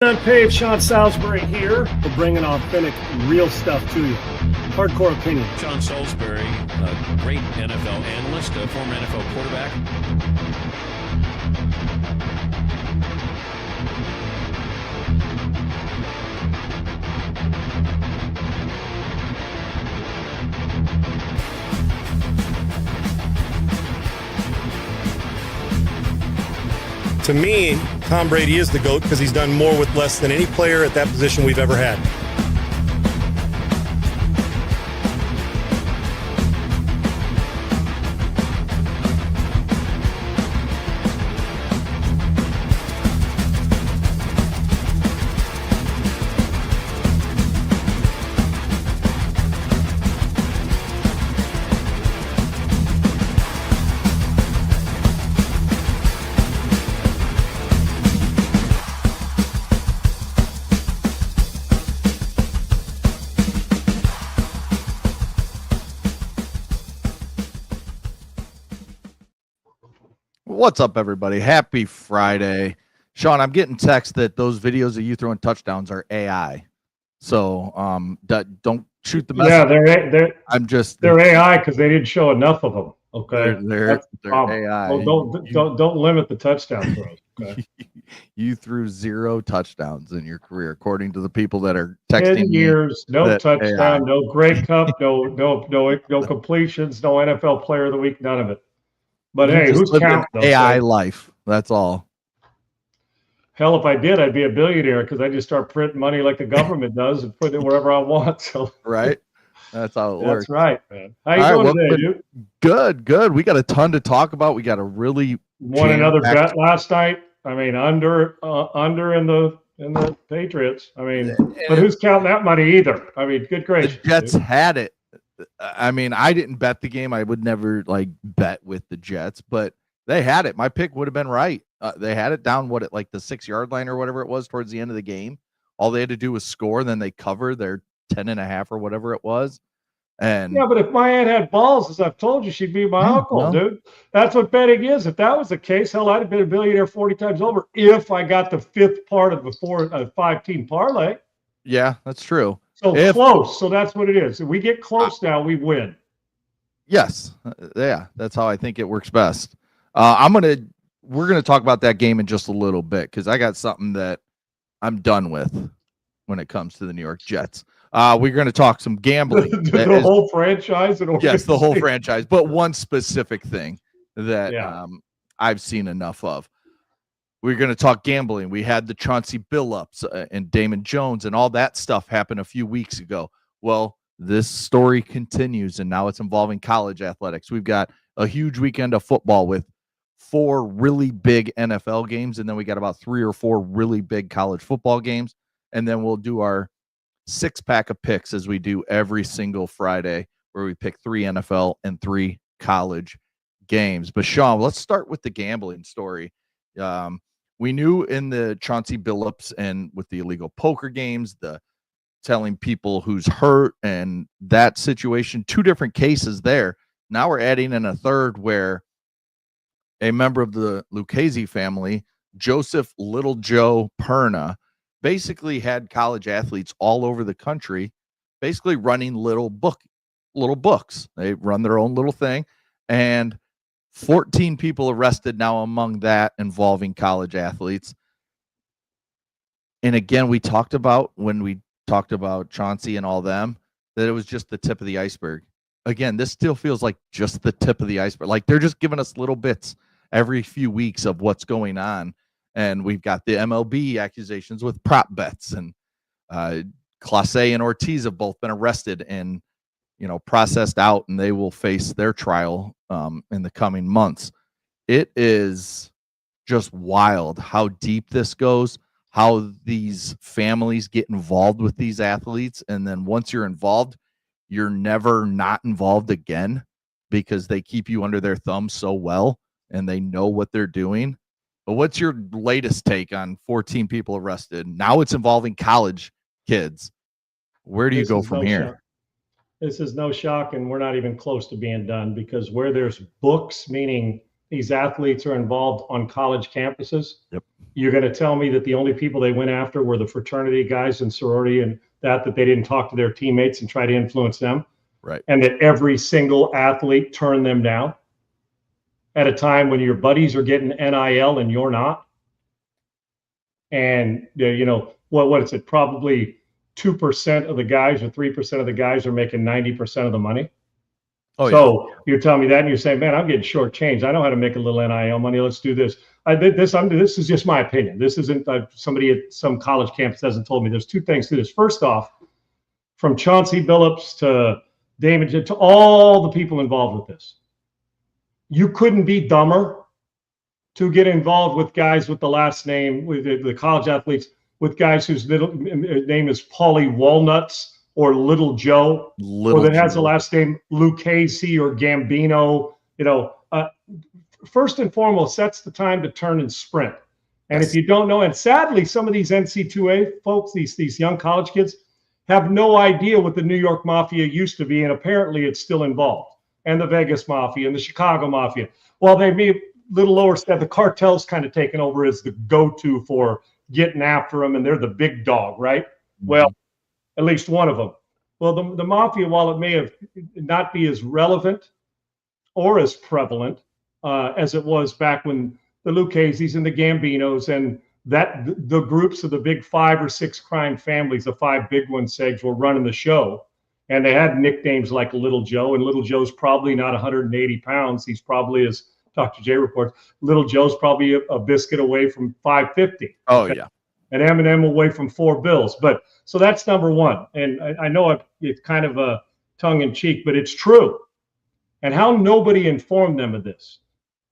UNPAVED, Sean Salisbury here. We're bringing authentic, real stuff to you. Hardcore opinion. Sean Salisbury, a great NFL analyst, a former NFL quarterback. To me, Tom Brady is the GOAT because he's done more with less than any player at that position we've ever had. What's up, everybody? Happy Friday. Sean, I'm getting text that those videos of you throwing touchdowns are AI. So don't shoot the message. Yeah, they're AI because they didn't show enough of them. Okay, they're AI. Well, don't limit the touchdown throws. Okay? You threw 0 touchdowns in your career, according to the people that are texting 10 years, no touchdown, AI. no Grey Cup, no completions, no NFL Player of the Week, none of it. But You hey, just who's lived an counting? AI life. That's all. Hell, if I did, I'd be a billionaire because I just start printing money like the government does and put it wherever I want. So right, that's how it works. That's right, man. How you doing today, dude? Good. We got a ton to talk about. We got a really won another bet last night. I mean, under in the Patriots. I mean, but who's counting that money either? I mean, good gracious. The Jets had it. I mean, I didn't bet the game. I would never bet with the Jets, but they had it. My pick would have been right. They had it down at the 6-yard line or whatever it was towards the end of the game. All they had to do was score, then they cover their 10.5 or whatever it was. And yeah, but if my aunt had balls, as I've told you, she'd be my uncle, dude. That's what betting is. If that was the case, hell, I'd have been a billionaire 40 times over if I got the 5th part of the 5-team parlay. Yeah, that's true. So close. So that's what it is. If we get close now, we win. Yes. Yeah, that's how I think it works best. We're gonna talk about that game in just a little bit because I got something that I'm done with when it comes to the New York Jets. We're going to talk some gambling. the whole franchise? Yes, the whole franchise, but one specific thing that I've seen enough of. We're going to talk gambling. We had the Chauncey Billups and Damon Jones and all that stuff happen a few weeks ago. Well, this story continues, and now it's involving college athletics. We've got a huge weekend of football with 4 really big NFL games, and then we got about 3 or 4 really big college football games, and then we'll do our 6-pack of picks as we do every single Friday, where we pick 3 NFL and 3 college games. But Sean, let's start with the gambling story. We knew in the Chauncey Billups and with the illegal poker games, the telling people who's hurt and that situation, 2 different cases there. Now we're adding in a third where a member of the Lucchese family, Joseph Little Joe Perna, basically had college athletes all over the country basically running little books. They run their own little thing, and 14 people arrested now among that involving college athletes. And again, we talked about when we talked about Chauncey and all them that it was just the tip of the iceberg. Again, this still feels like just the tip of the iceberg. Like they're just giving us little bits every few weeks of what's going on. And we've got the MLB accusations with prop bets, and Clase and Ortiz have both been arrested and, processed out, and they will face their trial in the coming months. It is just wild how deep this goes, how these families get involved with these athletes. And then once you're involved, you're never not involved again because they keep you under their thumb so well and they know what they're doing. But what's your latest take on 14 people arrested? Now it's involving college kids. Where do you go from here? This is no shock, and we're not even close to being done because where there's books, meaning these athletes are involved on college campuses. Yep. You're going to tell me that the only people they went after were the fraternity guys and sorority and that they didn't talk to their teammates and try to influence them. Right. And that every single athlete turned them down at a time when your buddies are getting NIL and you're not. And, you know, what is it? Probably 2% of the guys or 3% of the guys are making 90% of the money. Oh, so yeah. you're telling me that and you're saying, man, I'm getting shortchanged. I know how to make a little NIL money. Let's do this. This is just my opinion. This isn't somebody at some college campus hasn't told me. There's two things to this. First off, from Chauncey Billups to Damon, to all the people involved with this, you couldn't be dumber to get involved with guys with the last name, with the college athletes, with guys whose middle name is Paulie Walnuts or Little Joe, or that has the last name Lucchese or Gambino. You know, first and foremost, that's the time to turn and sprint. And if you don't know, and sadly, some of these NC2A folks, these young college kids, have no idea what the New York Mafia used to be, and apparently it's still involved, and the Vegas Mafia and the Chicago Mafia. Well, they may be a little lower step. The cartel's kind of taken over as the go-to for getting after them, and they're the big dog, right? Mm-hmm. Well, at least one of them. Well, the Mafia, while it may have not be as relevant or as prevalent as it was back when the Lucchese's and the Gambinos and the groups of the big 5 or 6 crime families, the 5 big ones, Segs, were running the show. And they had nicknames like Little Joe, and Little Joe's probably not 180 pounds. He's probably, as Dr. J reports, Little Joe's probably a biscuit away from 550. Oh, yeah. And M&M away from 4 bills. But so that's number one. And I know it's kind of a tongue in cheek, but it's true. And how nobody informed them of this.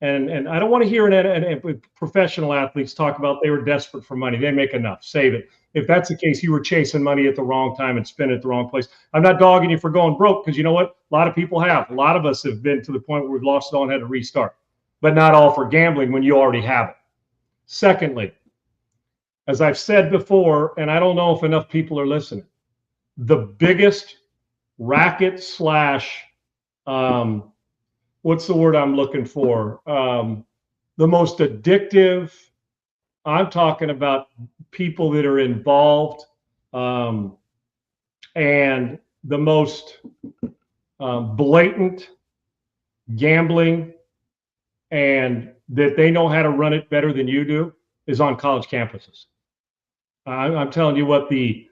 And I don't want to hear professional athletes talk about they were desperate for money. They make enough. Save it. If that's the case, you were chasing money at the wrong time and spending it at the wrong place. I'm not dogging you for going broke, because you know what? A lot of people have. A lot of us have been to the point where we've lost it all and had to restart. But not all for gambling when you already have it. Secondly, as I've said before, and I don't know if enough people are listening, the biggest racket slash what's the word I'm looking for? The most addictive. I'm talking about people that are involved, and the most blatant gambling, and that they know how to run it better than you do, is on college campuses. I'm telling you what, the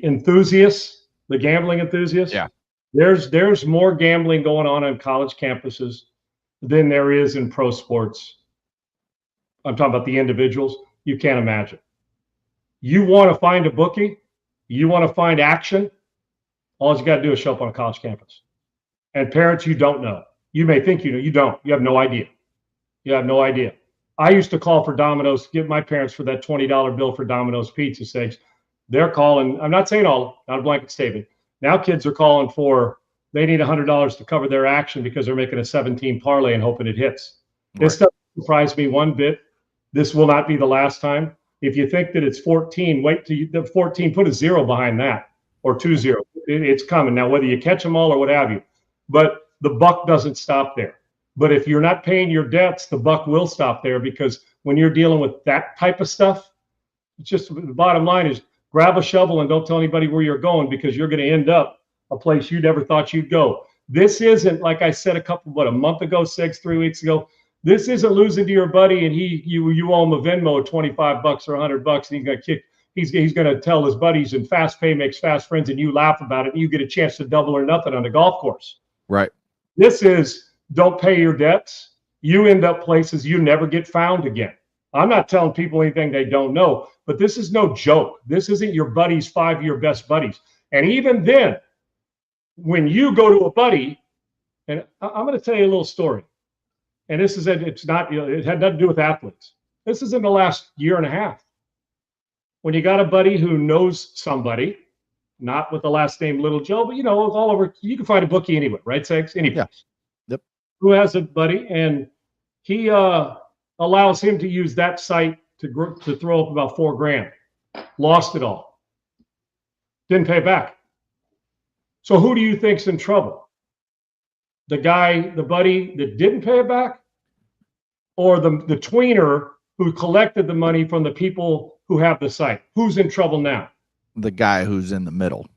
enthusiasts, the gambling enthusiasts, yeah. There's more gambling going on college campuses than there is in pro sports. I'm talking about the individuals. You can't imagine. You want to find a bookie, you want to find action, all you got to do is show up on a college campus. And parents, you don't know. You may think you know, you don't. You have no idea. You have no idea. I used to call for Domino's, give my parents for that $20 bill for Domino's pizza sakes. They're calling, I'm not saying all, not a blanket statement. Now kids are calling for, they need $100 to cover their action because they're making a 17 parlay and hoping it hits. Right. This doesn't surprise me one bit. This will not be the last time. If you think that it's 14, wait till the 14, put a 0 behind that, or 2-0. It's coming. Now, whether you catch them all or what have you. But the buck doesn't stop there. But if you're not paying your debts, the buck will stop there, because when you're dealing with that type of stuff, it's just the bottom line is grab a shovel and don't tell anybody where you're going, because you're going to end up a place you never thought you'd go. This isn't, like I said a month ago, 3 weeks ago, this isn't losing to your buddy and you owe him a Venmo of $25 or $100 and he's going to kick. He's going to tell his buddies, and fast pay makes fast friends, and you laugh about it and you get a chance to double or nothing on the golf course. Right. This is don't pay your debts. You end up places you never get found again. I'm not telling people anything they don't know, but this is no joke. This isn't your buddy's 5-year best buddies. And even then, when you go to a buddy, and I'm going to tell you a little story. And this is, it's not, it had nothing to do with athletes. This is in the last year and a half. When you got a buddy who knows somebody, not with the last name Little Joe, but all over, you can find a bookie anywhere, right, Segs? Any place. Yeah. Yep. Who has a buddy, and he allows him to use that site to throw up about $4,000. Lost it all. Didn't pay back. So who do you think's in trouble? The buddy that didn't pay it back, or the tweener who collected the money from the people who have the site? Who's in trouble now? The guy who's in the middle.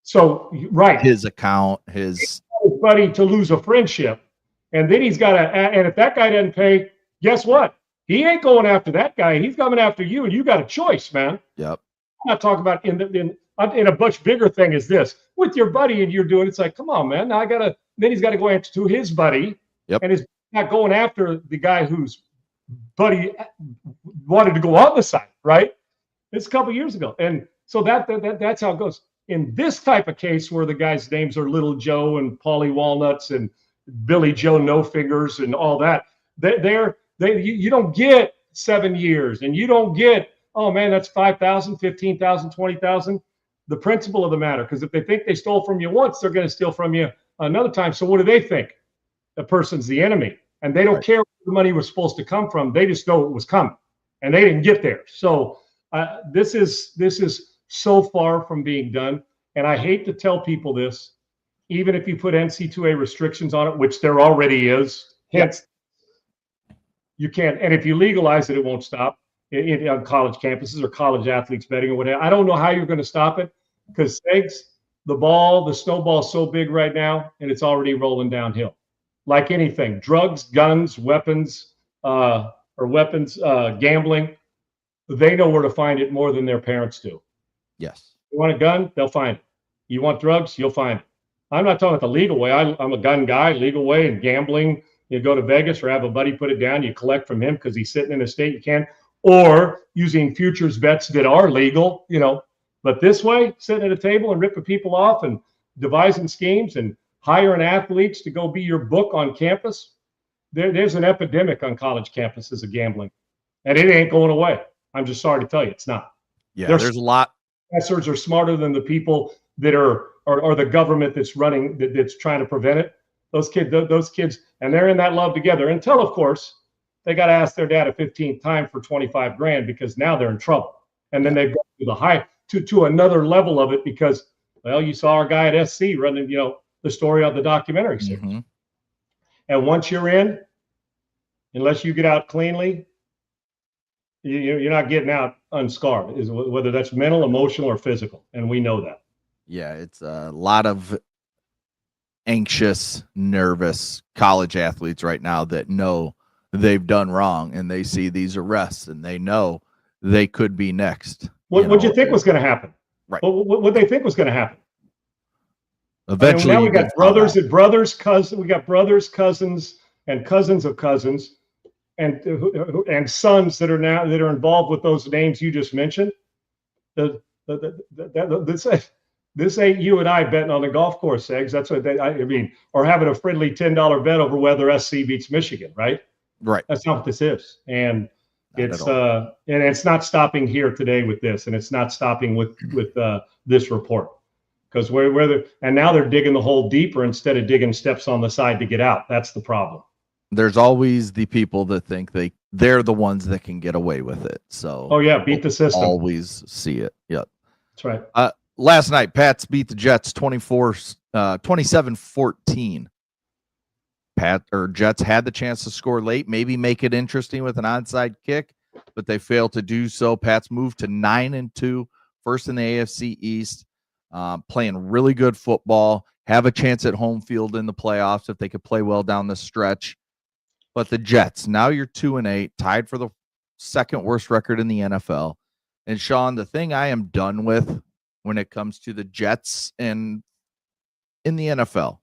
So, right. His account, his buddy to lose a friendship. And then he's got to, and if that guy doesn't pay, guess what? He ain't going after that guy. He's coming after you, and you got a choice, man. Yep. I'm not talking about in a much bigger thing is this with your buddy, and you're doing. It's like, come on, man. Now then he's got to go answer to his buddy, and he's not going after the guy whose buddy wanted to go on the site, right? It's a couple years ago, and so that's how it goes. In this type of case where the guys' names are Little Joe and Paulie Walnuts and Billy Joe No Fingers and all that, you don't get 7 years, and you don't get, oh man, that's 5,000, 15,000, 20,000. The principle of the matter, because if they think they stole from you once, they're going to steal from you another time. So what do they think? The person's the enemy, and they don't care where the money was supposed to come from. They just know it was coming, and they didn't get there. So this is so far from being done, and I hate to tell people this, even if you put NC2A restrictions on it, which there already is. Hence, you can't. And if you legalize it, it won't stop on college campuses or college athletes betting or whatever. I don't know how you're going to stop it because the snowball is so big right now, and it's already rolling downhill. Like anything, drugs, guns, weapons, gambling, they know where to find it more than their parents do. Yes. You want a gun? They'll find it. You want drugs? You'll find it. I'm not talking about the legal way. I'm a gun guy, legal way, and gambling. You go to Vegas or have a buddy put it down. You collect from him because he's sitting in a state you can, or using futures bets that are legal, But this way, sitting at a table and ripping people off and devising schemes and hiring athletes to go be your book on campus, there's an epidemic on college campuses of gambling, and it ain't going away. I'm just sorry to tell you, it's not. Yeah, there's a lot. Professors are smarter than the people that are the government that's running, that's trying to prevent it. Those kids, and they're in that love together until, of course, they got to ask their dad a 15th time for 25 grand because now they're in trouble. And then they go to the high to another level of it because, well, you saw our guy at SC running, the story of the documentary series. Mm-hmm. And once you're in, unless you get out cleanly, you're not getting out unscarred, whether that's mental, emotional, or physical. And we know that. Yeah, it's a lot of anxious, nervous college athletes right now that know they've done wrong, and they see these arrests, and they know they could be next. What would you think was going to happen? Right. What they think was going to happen? Eventually, now we got cousins, and cousins of cousins, and sons that are involved with those names you just mentioned. This ain't you and I betting on the golf course, Eggs. That's what or having a friendly $10 bet over whether SC beats Michigan, right? Right. That's not what this is, and it's not stopping here today with this, and it's not stopping with this report, because now they're digging the hole deeper instead of digging steps on the side to get out. That's the problem. There's always the people that think they're the ones that can get away with it. So beat the system. Always see it. Yep. That's right. Last night, Pats beat the Jets 27-14. Jets had the chance to score late, maybe make it interesting with an onside kick, but they failed to do so. Pats moved to 9-2, first in the AFC East, playing really good football, have a chance at home field in the playoffs if they could play well down the stretch. But the Jets, now you're 2-8, tied for the second worst record in the NFL. And Sean, the thing I am done with when it comes to the Jets and in the NFL,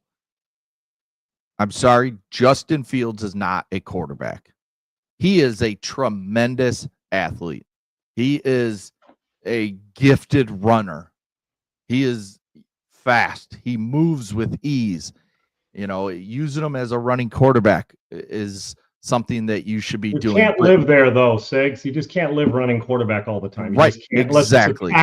I'm sorry, Justin Fields is not a quarterback. He is a tremendous athlete. He is a gifted runner. He is fast. He moves with ease. Using him as a running quarterback is something that you should be doing. You can't live there, though, Segs. You just can't live running quarterback all the time. Right, exactly.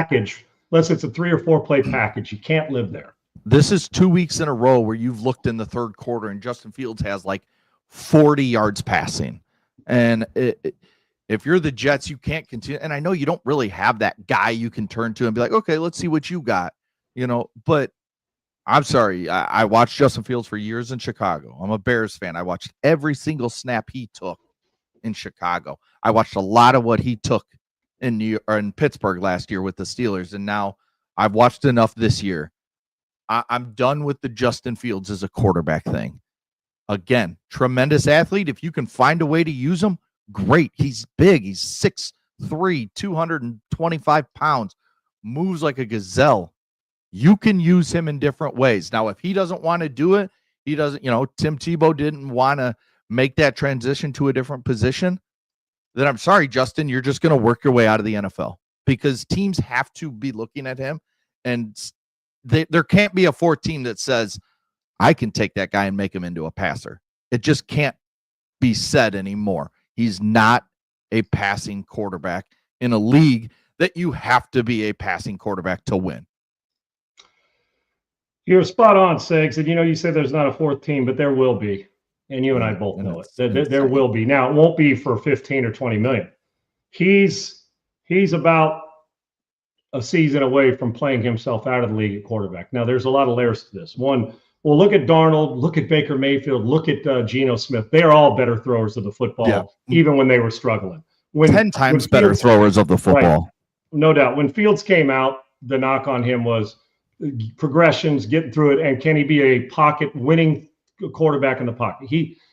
Unless it's a 3 or 4 play package. You can't live there. This is 2 weeks in a row where you've looked in the third quarter and Justin Fields has like 40 yards passing. And if you're the Jets, you can't continue. And I know you don't really have that guy you can turn to and be like, okay, let's see what you got. But I'm sorry. I watched Justin Fields for years in Chicago. I'm a Bears fan. I watched every single snap he took in Chicago. I watched a lot of what he took in Pittsburgh last year with the Steelers, and now I've watched enough this year. I'm done with the Justin Fields as a quarterback thing. Again, tremendous athlete. If you can find a way to use him, great. He's big. He's 6'3", 225 pounds, moves like a gazelle. You can use him in different ways. Now, if he doesn't want to do it, he doesn't, Tim Tebow didn't want to make that transition to a different position, then I'm sorry, Justin, you're just going to work your way out of the NFL, because teams have to be looking at him, and there can't be a fourth team that says, I can take that guy and make him into a passer. It just can't be said anymore. He's not a passing quarterback in a league that you have to be a passing quarterback to win. You're spot on, Segs. And you said there's not a fourth team, but there will be. And you and I both know it. There will be. Now, it won't be for 15 or 20 million. He's about a season away from playing himself out of the league at quarterback. Now, there's a lot of layers to this. One, well, look at Darnold, look at Baker Mayfield, look at Geno Smith. They are all better throwers of the football, even when they were struggling. 10 times better throwers of the football. Right, no doubt. When Fields came out, the knock on him was progressions, getting through it, and can he be a pocket winning quarterback in the pocket?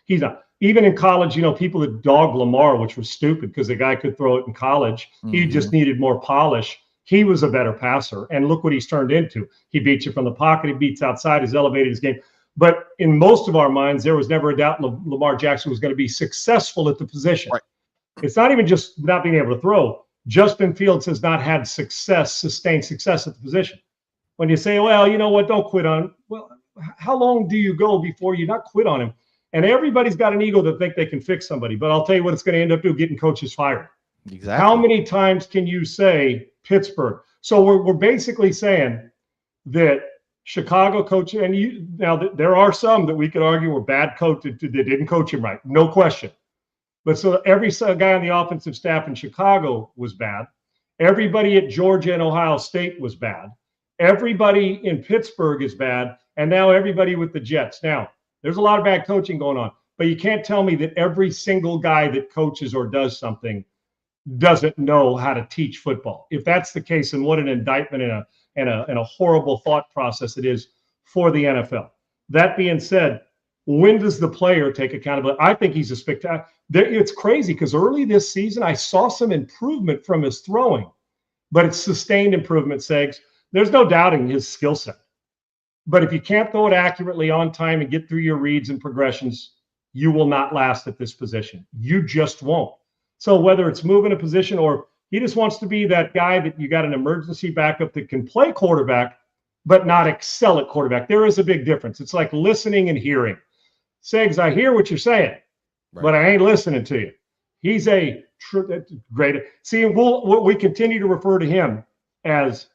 He's not. Even in college, people that dogged Lamar, which was stupid because the guy could throw it in college. He just needed more polish. He was a better passer, and look what he's turned into. He beats you from the pocket. He beats outside. He's elevated his game. But in most of our minds, there was never a doubt Lamar Jackson was going to be successful at the position. Right. It's not even just not being able to throw. Justin Fields has not had sustained success at the position. When you say, well, you know what, don't quit on him. Well, how long do you go before you not quit on him? And everybody's got an ego that think they can fix somebody. But I'll tell you what it's going to end up doing, getting coaches fired. Exactly. How many times can you say Pittsburgh? So we're basically saying that Chicago coach, and there are some that we could argue were bad coaches that didn't coach him right, no question. But so every guy on the offensive staff in Chicago was bad. Everybody at Georgia and Ohio State was bad. Everybody in Pittsburgh is bad, and now everybody with the Jets. Now, there's a lot of bad coaching going on, but you can't tell me that every single guy that coaches or does something doesn't know how to teach football. If that's the case, then what an indictment and a horrible thought process it is for the NFL. That being said, when does the player take accountability? I think he's a spectacular. It's crazy because early this season, I saw some improvement from his throwing, but it's sustained improvement, Segs. There's no doubting his skill set. But if you can't throw it accurately on time and get through your reads and progressions, you will not last at this position. You just won't. So whether it's moving a position or he just wants to be that guy that you got an emergency backup that can play quarterback, but not excel at quarterback. There is a big difference. It's like listening and hearing. Segs, I hear what you're saying, but I ain't listening to you. He's a great. See, we continue to refer to him as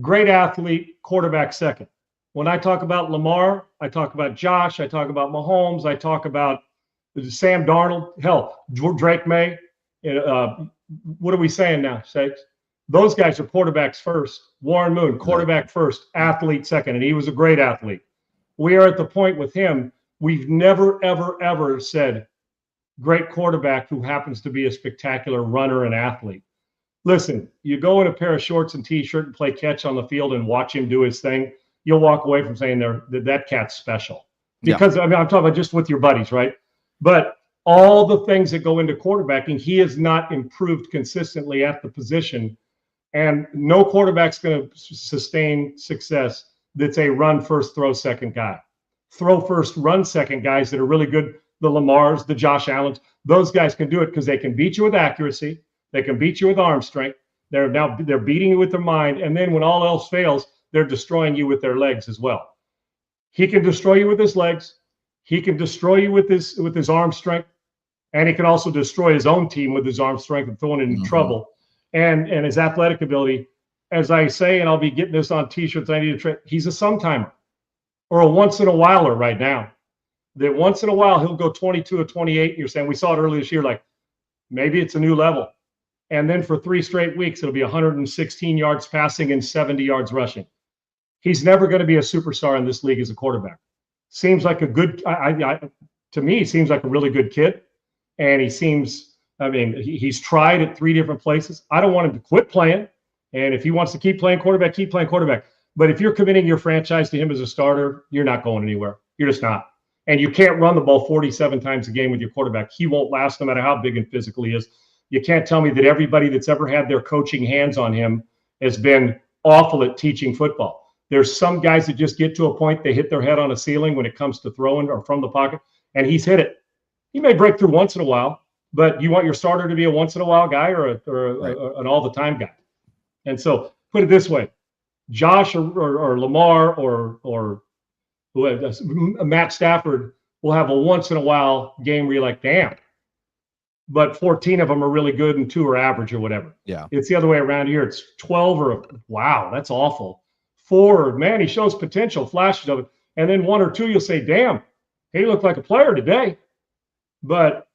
great athlete, quarterback second. When I talk about Lamar, I talk about Josh, I talk about Mahomes, I talk about Sam Darnold, hell, Drake May. What are we saying now, Sakes? Those guys are quarterbacks first. Warren Moon, quarterback first, athlete second, and he was a great athlete. We are at the point with him, we've never, ever, ever said great quarterback who happens to be a spectacular runner and athlete. Listen, you go in a pair of shorts and T-shirt and play catch on the field and watch him do his thing, you'll walk away from saying that cat's special. Because, I mean, I'm talking about just with your buddies, right? But all the things that go into quarterbacking, he has not improved consistently at the position. And no quarterback's going to sustain success that's a run first, throw second guy. Throw first, run second guys that are really good, the Lamars, the Josh Allens, those guys can do it because they can beat you with accuracy. They can beat you with arm strength. They're beating you with their mind. And then when all else fails, they're destroying you with their legs as well. He can destroy you with his legs. He can destroy you with his arm strength. And he can also destroy his own team with his arm strength and throwing it in trouble. And his athletic ability, as I say, and I'll be getting this on T-shirts, I need to try, he's a sometimer or a once-in-a-whiler right now. That once in a while, he'll go 22 or 28. And you're saying, we saw it earlier this year, like maybe it's a new level. And then for 3 straight weeks, it'll be 116 yards passing and 70 yards rushing. He's never going to be a superstar in this league as a quarterback. Seems like a good, to me, seems like a really good kid. and he seems, I mean, he's tried at 3 different places. I don't want him to quit playing. And if he wants to keep playing quarterback, keep playing quarterback. But if you're committing your franchise to him as a starter, you're not going anywhere. You're just not. And you can't run the ball 47 times a game with your quarterback. He won't last no matter how big and physical he is. You can't tell me that everybody that's ever had their coaching hands on him has been awful at teaching football. There's some guys that just get to a point, they hit their head on a ceiling when it comes to throwing or from the pocket, and he's hit it. He may break through once in a while, but you want your starter to be a once-in-a-while guy or an all-the-time guy. And so put it this way, Josh or Lamar or Matt Stafford will have a once-in-a-while game where you're like, damn. But 14 of them are really good and 2 are average or whatever. Yeah. It's the other way around here. It's 12 or, wow, that's awful. 4, man, he shows potential, flashes of it. And then 1 or 2, you'll say, damn, he looked like a player today. But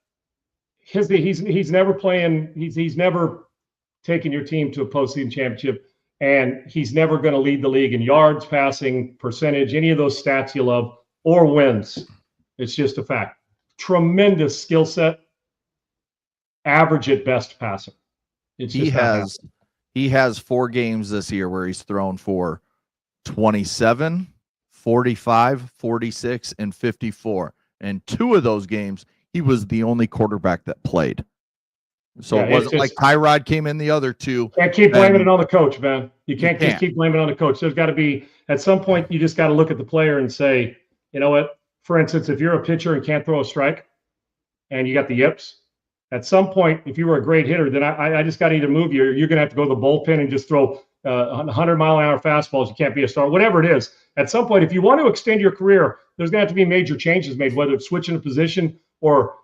he's never playing, he's never taken your team to a postseason championship, and he's never going to lead the league in yards, passing, percentage, any of those stats you love, or wins. It's just a fact. Tremendous skill set. Average at best passer. He has 4 games this year where he's thrown for 27, 45, 46, and 54. And 2 of those games, he was the only quarterback that played. So it wasn't like Tyrod came in the other 2. Can't keep blaming it on the coach, man. You can't just keep blaming it on the coach. There's got to be, at some point, you just got to look at the player and say, you know what? For instance, if you're a pitcher and can't throw a strike and you got the yips, at some point, if you were a great hitter, then I just got to either move you or you're going to have to go to the bullpen and just throw 100-mile-an-hour fastballs. You can't be a star, whatever it is. At some point, if you want to extend your career, there's going to have to be major changes made, whether it's switching a position or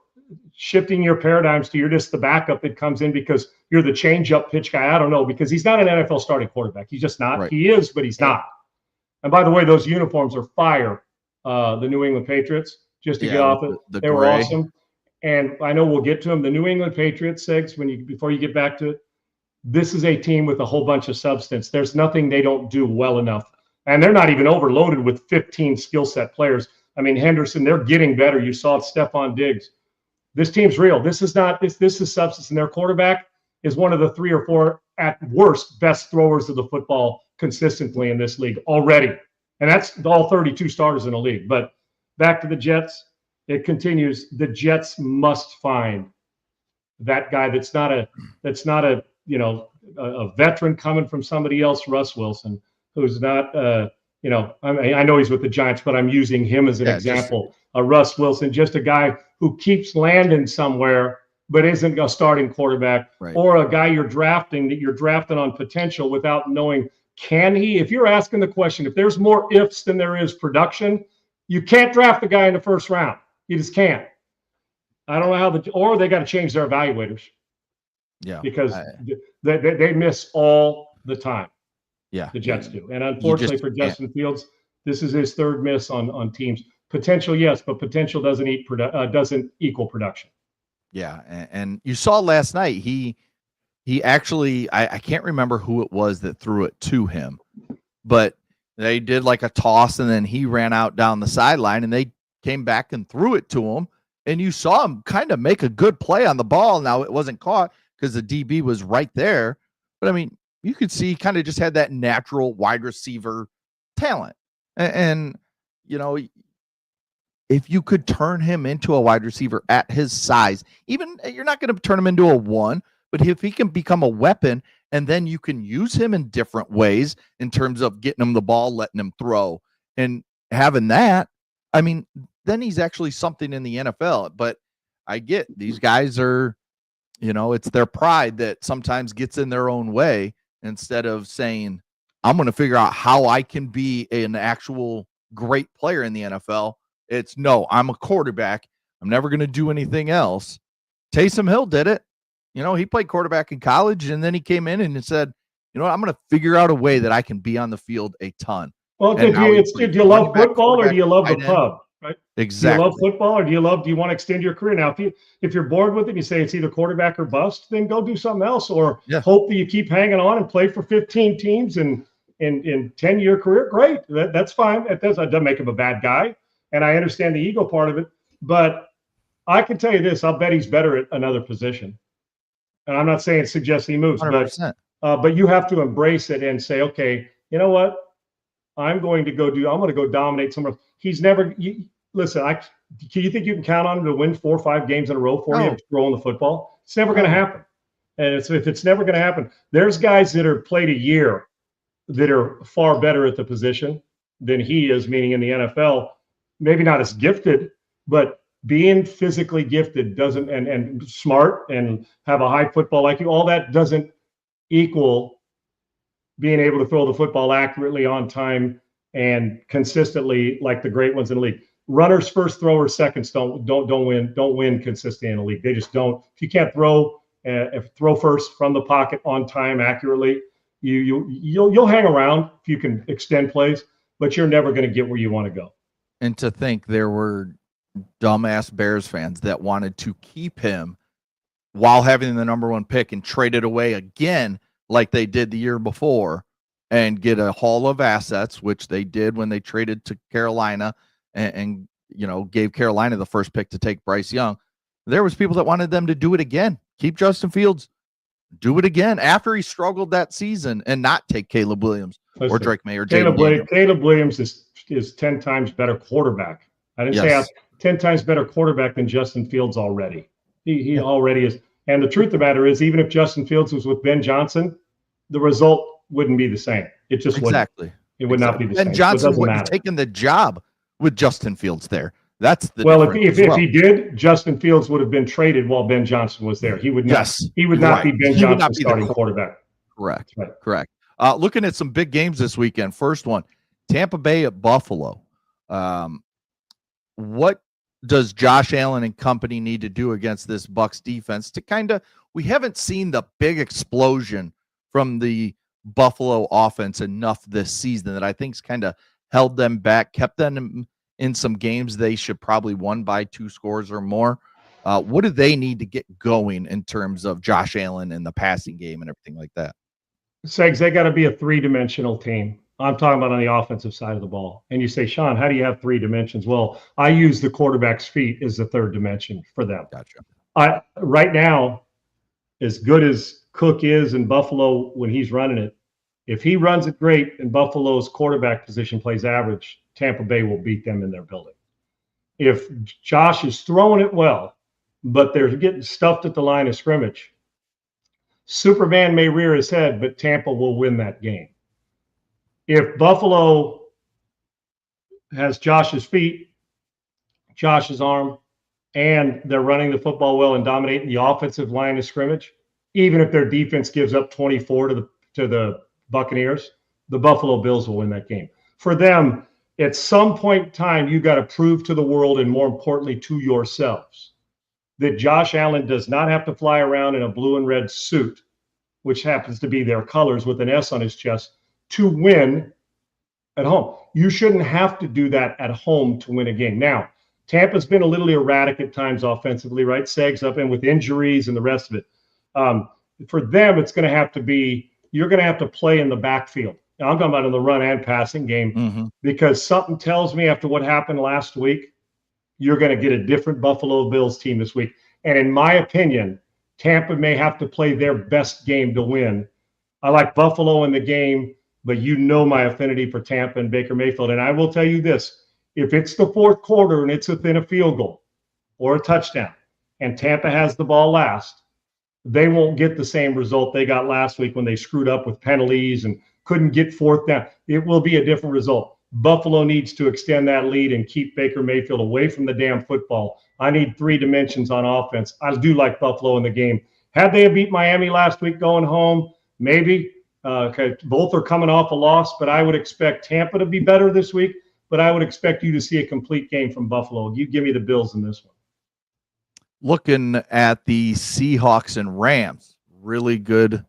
shifting your paradigms to you're just the backup that comes in because you're the change-up pitch guy. I don't know, because he's not an NFL starting quarterback. He's just not. Right. He is, but he's not. And by the way, those uniforms are fire. The New England Patriots, just to get off it, they were awesome. And I know we'll get to them. The New England Patriots, Sigs, before you get back to it, this is a team with a whole bunch of substance. There's nothing they don't do well enough. And they're not even overloaded with 15 skill set players. I mean, Henderson, they're getting better. You saw it, Stephon Diggs. This team's real. This is not this is substance. And their quarterback is one of the 3 or 4 at worst best throwers of the football consistently in this league already. And that's all 32 starters in the league. But back to the Jets. It continues. The Jets must find that guy that's not a veteran coming from somebody else, Russ Wilson, who's not I know he's with the Giants, but I'm using him as an example. Russ Wilson, just a guy who keeps landing somewhere but isn't a starting quarterback, or a guy you're drafting on potential without knowing, can he? If you're asking the question, if there's more ifs than there is production, you can't draft the guy in the first round. You just can't. I don't know how or they got to change their evaluators. Yeah, because they miss all the time. Yeah, the Jets do, and unfortunately for Justin Fields, this is his 3rd miss on teams. Potential, yes, but potential doesn't equal production. Yeah, and you saw last night he actually I can't remember who it was that threw it to him, but they did like a toss and then he ran out down the sideline and they came back and threw it to him, and you saw him kind of make a good play on the ball. Now it wasn't caught because the DB was right there, but I mean, you could see he kind of just had that natural wide receiver talent. And you know, if you could turn him into a wide receiver at his size, even you're not going to turn him into a 1, but if he can become a weapon, and then you can use him in different ways in terms of getting him the ball, letting him throw, and having that, I mean, then he's actually something in the NFL. But I get these guys are, it's their pride that sometimes gets in their own way instead of saying, I'm going to figure out how I can be an actual great player in the NFL. It's no, I'm a quarterback. I'm never going to do anything else. Taysom Hill did it. He played quarterback in college, and then he came in and said, I'm going to figure out a way that I can be on the field a ton. Well, do you love football or do you love the pub? Right? Exactly. Do you love football or do you want to extend your career? Now, if you're bored with it, you say it's either quarterback or bust, then go do something else, or hope that you keep hanging on and play for 15 teams in 10-year career. Great. That's fine. That doesn't make him a bad guy. And I understand the ego part of it, but I can tell you this: I'll bet he's better at another position. And I'm not saying suggest he moves, 100%. but you have to embrace it and say, okay, you know what? I'm going to go dominate somewhere. He's never. Listen, do you think you can count on him to win 4 or 5 games in a row for you throwing the football? It's never going to happen. And if it's never going to happen, there's guys that are played a year that are far better at the position than he is, meaning in the NFL, maybe not as gifted, but being physically gifted doesn't, and smart and have a high football IQ, all that doesn't equal being able to throw the football accurately, on time, and consistently like the great ones in the league. Runners first, throwers seconds don't win consistently in the league. They just don't. If you can't throw first from the pocket on time accurately, you'll hang around if you can extend plays, but you're never going to get where you want to go. And to think there were dumbass Bears fans that wanted to keep him while having the number 1 pick and trade it away again like they did the year before and get a haul of assets, which they did when they traded to Carolina and gave Carolina the first pick to take Bryce Young. There was people that wanted them to do it again. Keep Justin Fields. Do it again after he struggled that season and not take Caleb Williams or Drake May or Caleb Williams is 10 times better quarterback. I didn't say 10 times better quarterback than Justin Fields already. He already is. And the truth of the matter is, even if Justin Fields was with Ben Johnson, the result wouldn't be the same. It just wouldn't. It would not be the same. Ben Johnson wouldn't have taken the job with Justin Fields there. That's the if he did, Justin Fields would have been traded while Ben Johnson was there. He would not. Yes, he would not be Ben Johnson's starting quarterback. Correct. Right. Correct. Looking at some big games this weekend. First one, Tampa Bay at Buffalo. What does Josh Allen and company need to do against this Bucs defense to we haven't seen the big explosion from the Buffalo offense enough this season that I think's kind of held them back, kept them in some games they should probably won by 2 scores or more. What do they need to get going in terms of Josh Allen and the passing game and everything like that? Segs, they got to be a 3-dimensional team. I'm talking about on the offensive side of the ball. And you say, Sean, how do you have 3 dimensions? Well, I use the quarterback's feet as the 3rd dimension for them. Gotcha. Right now, as good as Cook is in Buffalo when he's running it, if he runs it great and Buffalo's quarterback position plays average, Tampa Bay will beat them in their building. If Josh is throwing it well, but they're getting stuffed at the line of scrimmage, Superman may rear his head, but Tampa will win that game. If Buffalo has Josh's feet, Josh's arm, and they're running the football well and dominating the offensive line of scrimmage, even if their defense gives up 24 to the Buccaneers, the Buffalo Bills will win that game. For them, at some point in time, you got to prove to the world, and more importantly to yourselves, that Josh Allen does not have to fly around in a blue and red suit, which happens to be their colors with an S on his chest, to win at home. You shouldn't have to do that at home to win a game. Now, Tampa's been a little erratic at times offensively, right? Segs up and with injuries and the rest of it. For them, it's going to have to be, you're going to have to play in the backfield. Now, I'm talking about in the run and passing game, because something tells me after what happened last week, you're going to get a different Buffalo Bills team this week. And in my opinion, Tampa may have to play their best game to win. I like Buffalo in the game, but you know my affinity for Tampa and Baker Mayfield. And I will tell you this, if it's the 4th quarter and it's within a field goal or a touchdown and Tampa has the ball last, they won't get the same result they got last week when they screwed up with penalties and couldn't get 4th down. It will be a different result. Buffalo needs to extend that lead and keep Baker Mayfield away from the damn football. I need 3 dimensions on offense. I do like Buffalo in the game. Had they beat Miami last week going home, maybe. Both are coming off a loss, but I would expect Tampa to be better this week, but I would expect you to see a complete game from Buffalo. You give me the Bills in this one. Looking at the Seahawks and Rams, really good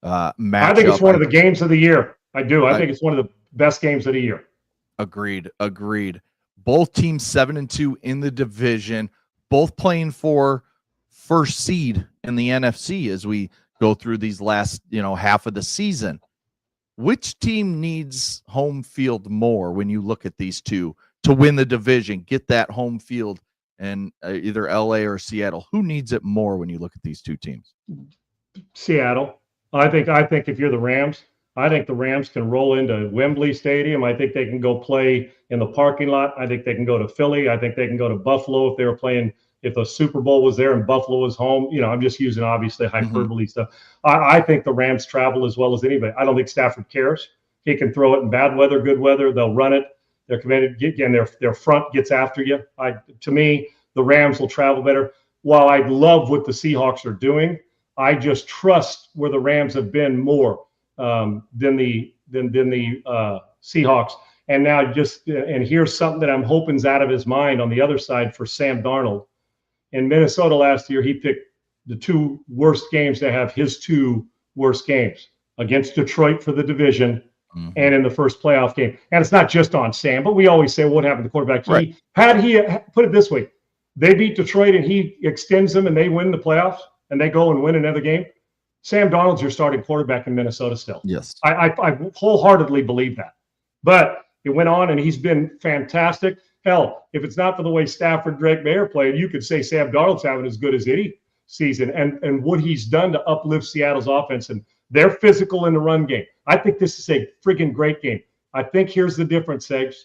matchup. I think it's one of the games of the year. I do. I think it's one of the best games of the year. Agreed. Both teams 7-2 in the division, both playing for first seed in the NFC as we go through these last, half of the season. Which team needs home field more when you look at these two to win the division, get that home field in either LA or Seattle? Who needs it more when you look at these two teams? Seattle. I think if you're the Rams, I think the Rams can roll into Wembley Stadium. I think they can go play in the parking lot. I think they can go to Philly. I think they can go to Buffalo if they were playing, if the Super Bowl was there and Buffalo was home. You know, I'm just using obviously hyperbole stuff. I think the Rams travel as well as anybody. I don't think Stafford cares. He can throw it in bad weather, good weather. They'll run it. They're committed. Again, their front gets after you. To me, the Rams will travel better. While I love what the Seahawks are doing, I just trust where the Rams have been more than the Seahawks. And now and here's something that I'm hoping's out of his mind on the other side for Sam Darnold. In Minnesota last year, he picked the two worst games to have his two worst games against Detroit for the division and in the first playoff game. And it's not just on Sam, but we always say, what happened to the quarterback? Right. Had he put it this way, they beat Detroit and he extends them and they win the playoffs and they go and win another game. Sam Darnold's your starting quarterback in Minnesota still. Yes. I wholeheartedly believe that. But it went on and he's been fantastic. Hell, if it's not for the way Stafford, Drake Mayer played, you could say Sam Darnold's having as good as any season. And what he's done to uplift Seattle's offense, and they're physical in the run game. I think this is a friggin' great game. I think here's the difference, Segs.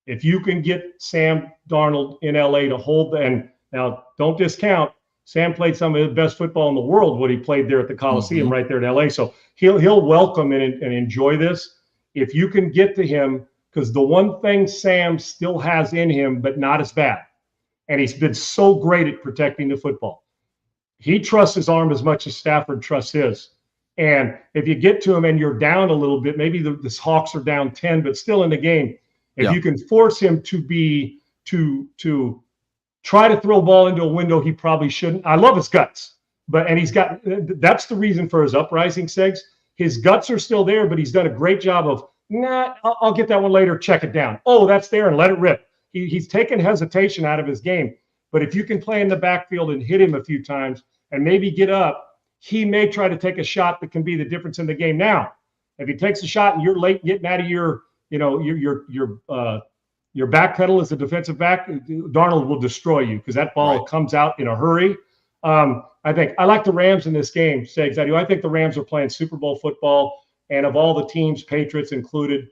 If you can get Sam Darnold in LA to hold, and now don't discount, Sam played some of the best football in the world when he played there at the Coliseum right there in LA. So he'll welcome and enjoy this. If you can get to him, because the one thing Sam still has in him, but not as bad, and he's been so great at protecting the football. He trusts his arm as much as Stafford trusts his. And if you get to him and you're down a little bit, maybe the Hawks are down 10, but still in the game, if you can force him to try to throw a ball into a window he probably shouldn't. I love his guts, that's the reason for his uprising, Segs. His guts are still there, but he's done a great job of, I'll get that one later, check it down. Oh, that's there, and let it rip. He's taken hesitation out of his game. But if you can play in the backfield and hit him a few times and maybe get up, he may try to take a shot that can be the difference in the game. Now, if he takes a shot and you're late getting out of your back pedal as a defensive back, Darnold will destroy you because that ball comes out in a hurry. I like the Rams in this game, Segs. I do. I think the Rams are playing Super Bowl football, and of all the teams, Patriots included,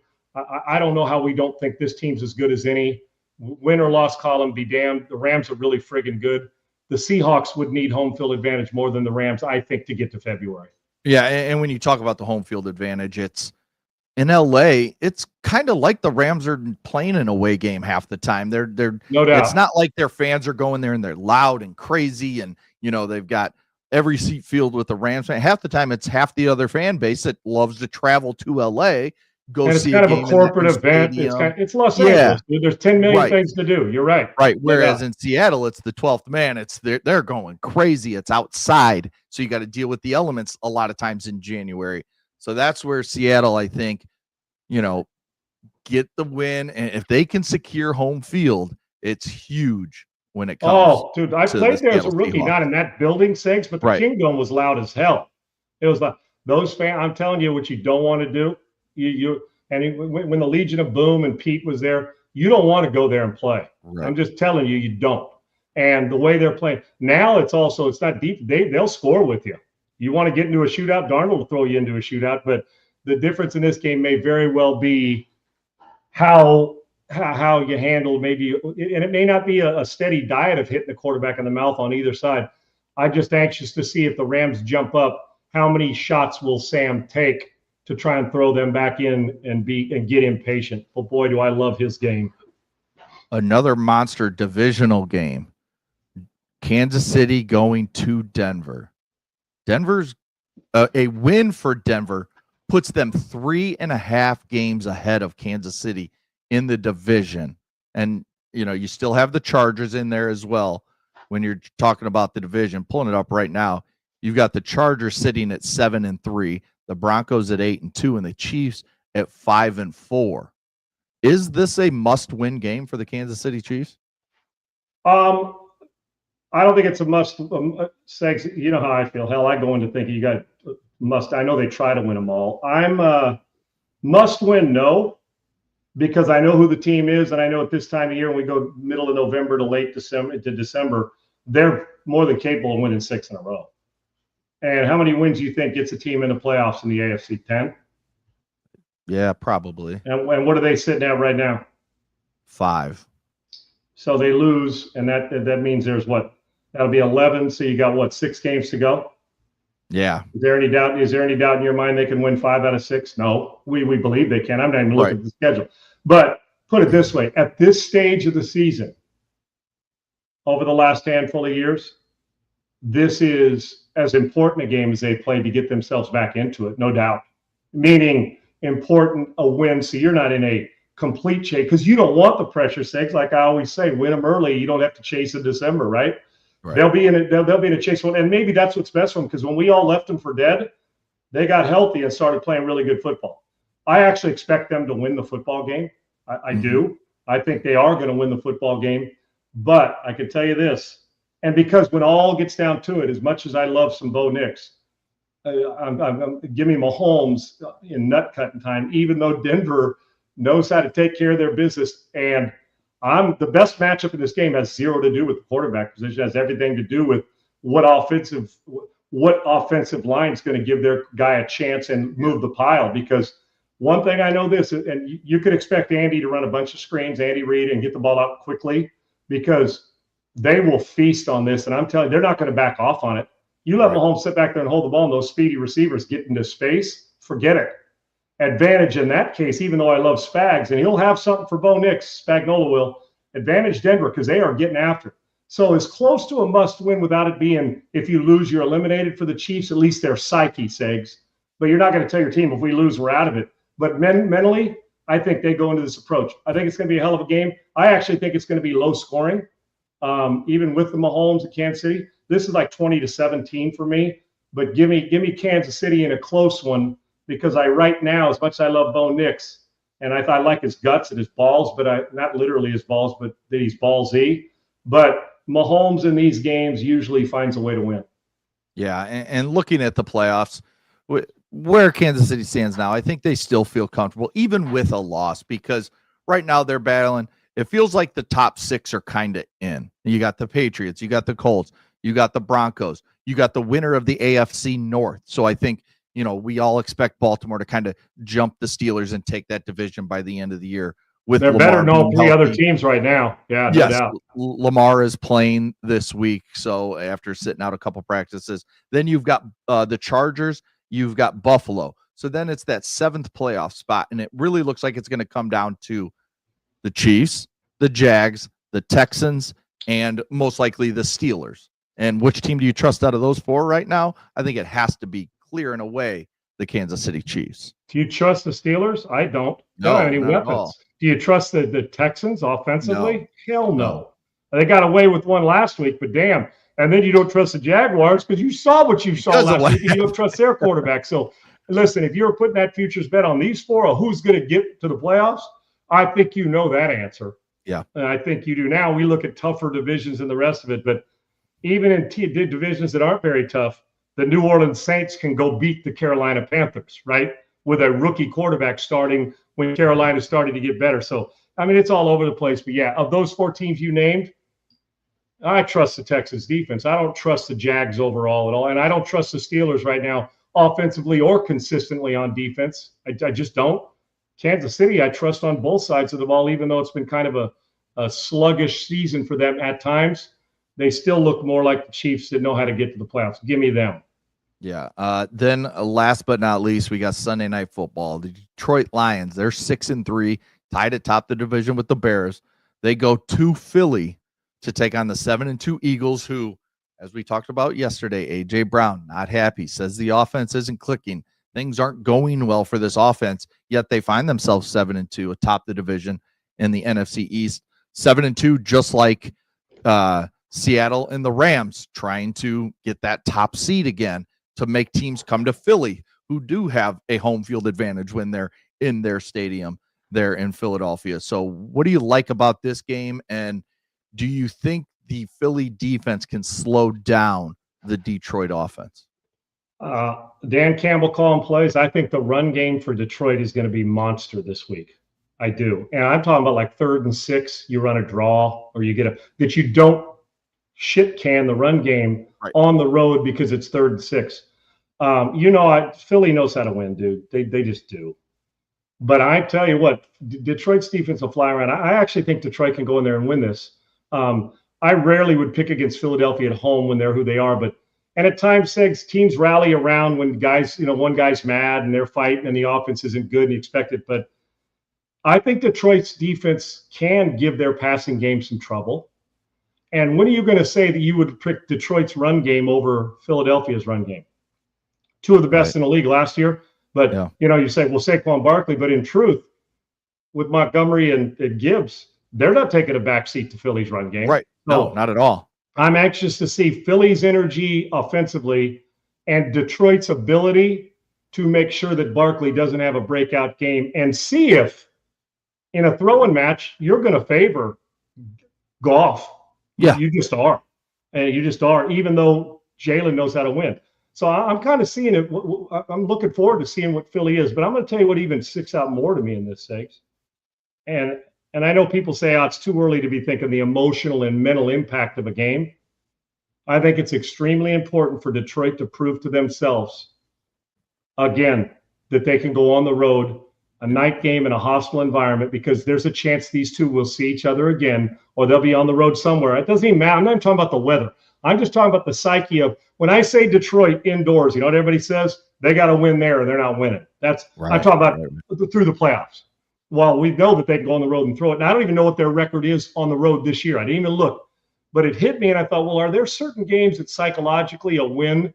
I don't know how we don't think this team's as good as any. Win or loss column, be damned. The Rams are really friggin' good. The Seahawks would need home field advantage more than the Rams, I think, to get to February. Yeah, and when you talk about the home field advantage, it's in LA, it's kind of like the Rams are playing an away game half the time. They're no doubt. It's not like their fans are going there and they're loud and crazy and they've got every seat filled with the Rams fan. Half the time it's half the other fan base that loves to travel to LA, go see a game. It's kind of a corporate event. It's Los Angeles, dude. There's 10 million things to do. You're right. Right. Whereas in Seattle, it's the 12th man. They're going crazy. It's outside. So you got to deal with the elements a lot of times in January. So that's where Seattle, I think, get the win. And if they can secure home field, it's huge when it comes. Oh, dude, I played there as a rookie, not in that building, Segs, but the Kingdom was loud as hell. It was like those fans. I'm telling you what you don't want to do. When the Legion of Boom and Pete was there, you don't want to go there and play. Right. I'm just telling you, you don't. And the way they're playing now, it's not deep. They'll score with you. You want to get into a shootout, Darnold will throw you into a shootout. But the difference in this game may very well be how you handle maybe, and it may not be a steady diet of hitting the quarterback in the mouth on either side. I'm just anxious to see if the Rams jump up, how many shots will Sam take to try and throw them back in and get impatient. But boy, do I love his game. Another monster divisional game. Kansas City going to Denver. Denver's a win for Denver puts them 3.5 games ahead of Kansas City in the division. And, you still have the Chargers in there as well. When you're talking about the division, pulling it up right now, you've got the Chargers sitting at 7-3, the Broncos at 8-2, and the Chiefs at 5-4. Is this a must-win game for the Kansas City Chiefs? I don't think it's a must. Segs, you know how I feel. Hell, I go into thinking you got must. I know they try to win them all. I'm must win. No, because I know who the team is, and I know at this time of year, when we go middle of November to late December, they're more than capable of winning 6 in a row. And how many wins do you think gets a team in the playoffs in the AFC? 10? Yeah, probably. And what are they sitting at right now? 5. So they lose, and that means there's what? That'll be 11. So you got what? 6 games to go. Yeah. Is there any doubt in your mind they can win 5 out of 6? No, we believe they can. I'm not even looking at the schedule. But put it this way: at this stage of the season, over the last handful of years, this is as important a game as they played to get themselves back into it, no doubt. Meaning important a win, so you're not in a complete chase, because you don't want the pressure, Segs. Like I always say, win them early. You don't have to chase in December, right? They'll be in a chase one, and maybe that's what's best for them, because when we all left them for dead, they got healthy and started playing really good football. I actually expect them to win the football game. I do. I think they are going to win the football game. But I can tell you this, and because when all gets down to it, as much as I love some Bo Nix, give me Mahomes in nut cutting time, even though Denver knows how to take care of their business. And the best matchup in this game has zero to do with the quarterback position. It has everything to do with what offensive line is going to give their guy a chance and move the pile. Because one thing I know this, and you could expect Andy to run a bunch of screens, Andy Reid, and get the ball out quickly, because they will feast on this. And I'm telling you, they're not going to back off on it. You let Mahomes sit back there and hold the ball, and those speedy receivers get into space, forget it. Advantage in that case, even though I love Spags, and he'll have something for Bo Nix, Spagnuolo will, advantage Denver, because they are getting after it. So as close to a must-win without it being, if you lose, you're eliminated for the Chiefs, at least their psyche, Segs. But you're not going to tell your team, if we lose, we're out of it. But mentally, I think they go into this approach. I think it's going to be a hell of a game. I actually think it's going to be low scoring, even with the Mahomes at Kansas City. This is like 20-17 for me. But give me Kansas City in a close one, because right now, as much as I love Bo Nix, and I like his guts and his balls, but not literally his balls, but that he's ballsy. But Mahomes in these games usually finds a way to win. Yeah, and looking at the playoffs, where Kansas City stands now, I think they still feel comfortable, even with a loss, because right now they're battling. It feels like the top 6 are kind of in. You got the Patriots, you got the Colts, you got the Broncos, you got the winner of the AFC North. So I think, we all expect Baltimore to kind of jump the Steelers and take that division by the end of the year. They're Lamar better than all 3 other teams right now. Yeah, no doubt. Lamar is playing this week, so after sitting out a couple practices. Then you've got the Chargers, you've got Buffalo. So then it's that 7th playoff spot, and it really looks like it's going to come down to the Chiefs, the Jags, the Texans, and most likely the Steelers. And which team do you trust out of those 4 right now? I think it has to be clear and away the Kansas City Chiefs. Do you trust the Steelers? I don't. They don't have any weapons. Do you trust the Texans offensively? No. Hell no. They got away with one last week, but damn. And then you don't trust the Jaguars because you saw what you saw last week, and you don't trust their quarterback. So listen, if you're putting that futures bet on these 4 or who's going to get to the playoffs, I think you know that answer. Yeah. And I think you do. Now we look at tougher divisions and the rest of it, but even in divisions that aren't very tough, the New Orleans Saints can go beat the Carolina Panthers, right? With a rookie quarterback starting when Carolina started to get better. So, I mean, it's all over the place. But, yeah, of those 4 teams you named, I trust the Texans defense. I don't trust the Jags overall at all. And I don't trust the Steelers right now offensively or consistently on defense. I just don't. Kansas City, I trust on both sides of the ball, even though it's been kind of a sluggish season for them at times. They still look more like the Chiefs that know how to get to the playoffs. Give me them. Yeah. Then last but not least, we got Sunday Night Football. The Detroit Lions, they're 6-3, tied atop the division with the Bears. They go to Philly to take on the 7-2 Eagles, who, as we talked about yesterday, A.J. Brown, not happy, says the offense isn't clicking. Things aren't going well for this offense, yet they find themselves 7-2 atop the division in the NFC East. 7-2, just like Seattle and the Rams, trying to get that top seed again, to make teams come to Philly, who do have a home field advantage when they're in their stadium there in Philadelphia. So what do you like about this game? And do you think the Philly defense can slow down the Detroit offense? Dan Campbell calling plays. I think the run game for Detroit is going to be monster this week. I do. And I'm talking about like 3rd and 6, you run a draw or you get that you don't shit can the run game on the road because it's 3rd and 6. Philly knows how to win, dude. They just do. But I tell you what, Detroit's defense will fly around. I actually think Detroit can go in there and win this. I rarely would pick against Philadelphia at home when they're who they are, and at times, teams rally around when guys, one guy's mad and they're fighting and the offense isn't good and you expect it. But I think Detroit's defense can give their passing game some trouble. And when are you going to say that you would pick Detroit's run game over Philadelphia's run game? 2 of the best in the league last year. But, you say, well, Saquon Barkley. But in truth, with Montgomery and Gibbs, they're not taking a backseat to Philly's run game. Right. No, not at all. I'm anxious to see Philly's energy offensively and Detroit's ability to make sure that Barkley doesn't have a breakout game, and see if in a throwing match you're going to favor Goff. Yeah. You just are. And you just are, even though Jalen knows how to win. So I'm kind of seeing it. I'm looking forward to seeing what Philly is. But I'm going to tell you what even sticks out more to me in this, Segs. And I know people say, it's too early to be thinking the emotional and mental impact of a game. I think it's extremely important for Detroit to prove to themselves, again, that they can go on the road, a night game in a hostile environment, because there's a chance these two will see each other again, or they'll be on the road somewhere. It doesn't even matter. I'm not even talking about the weather. I'm just talking about the psyche of, when I say Detroit indoors, you know what everybody says? They got to win there or they're not winning. I'm talking about through the playoffs. Well, we know that they can go on the road and throw it. And I don't even know what their record is on the road this year. I didn't even look. But it hit me, and I thought, well, are there certain games that psychologically a winning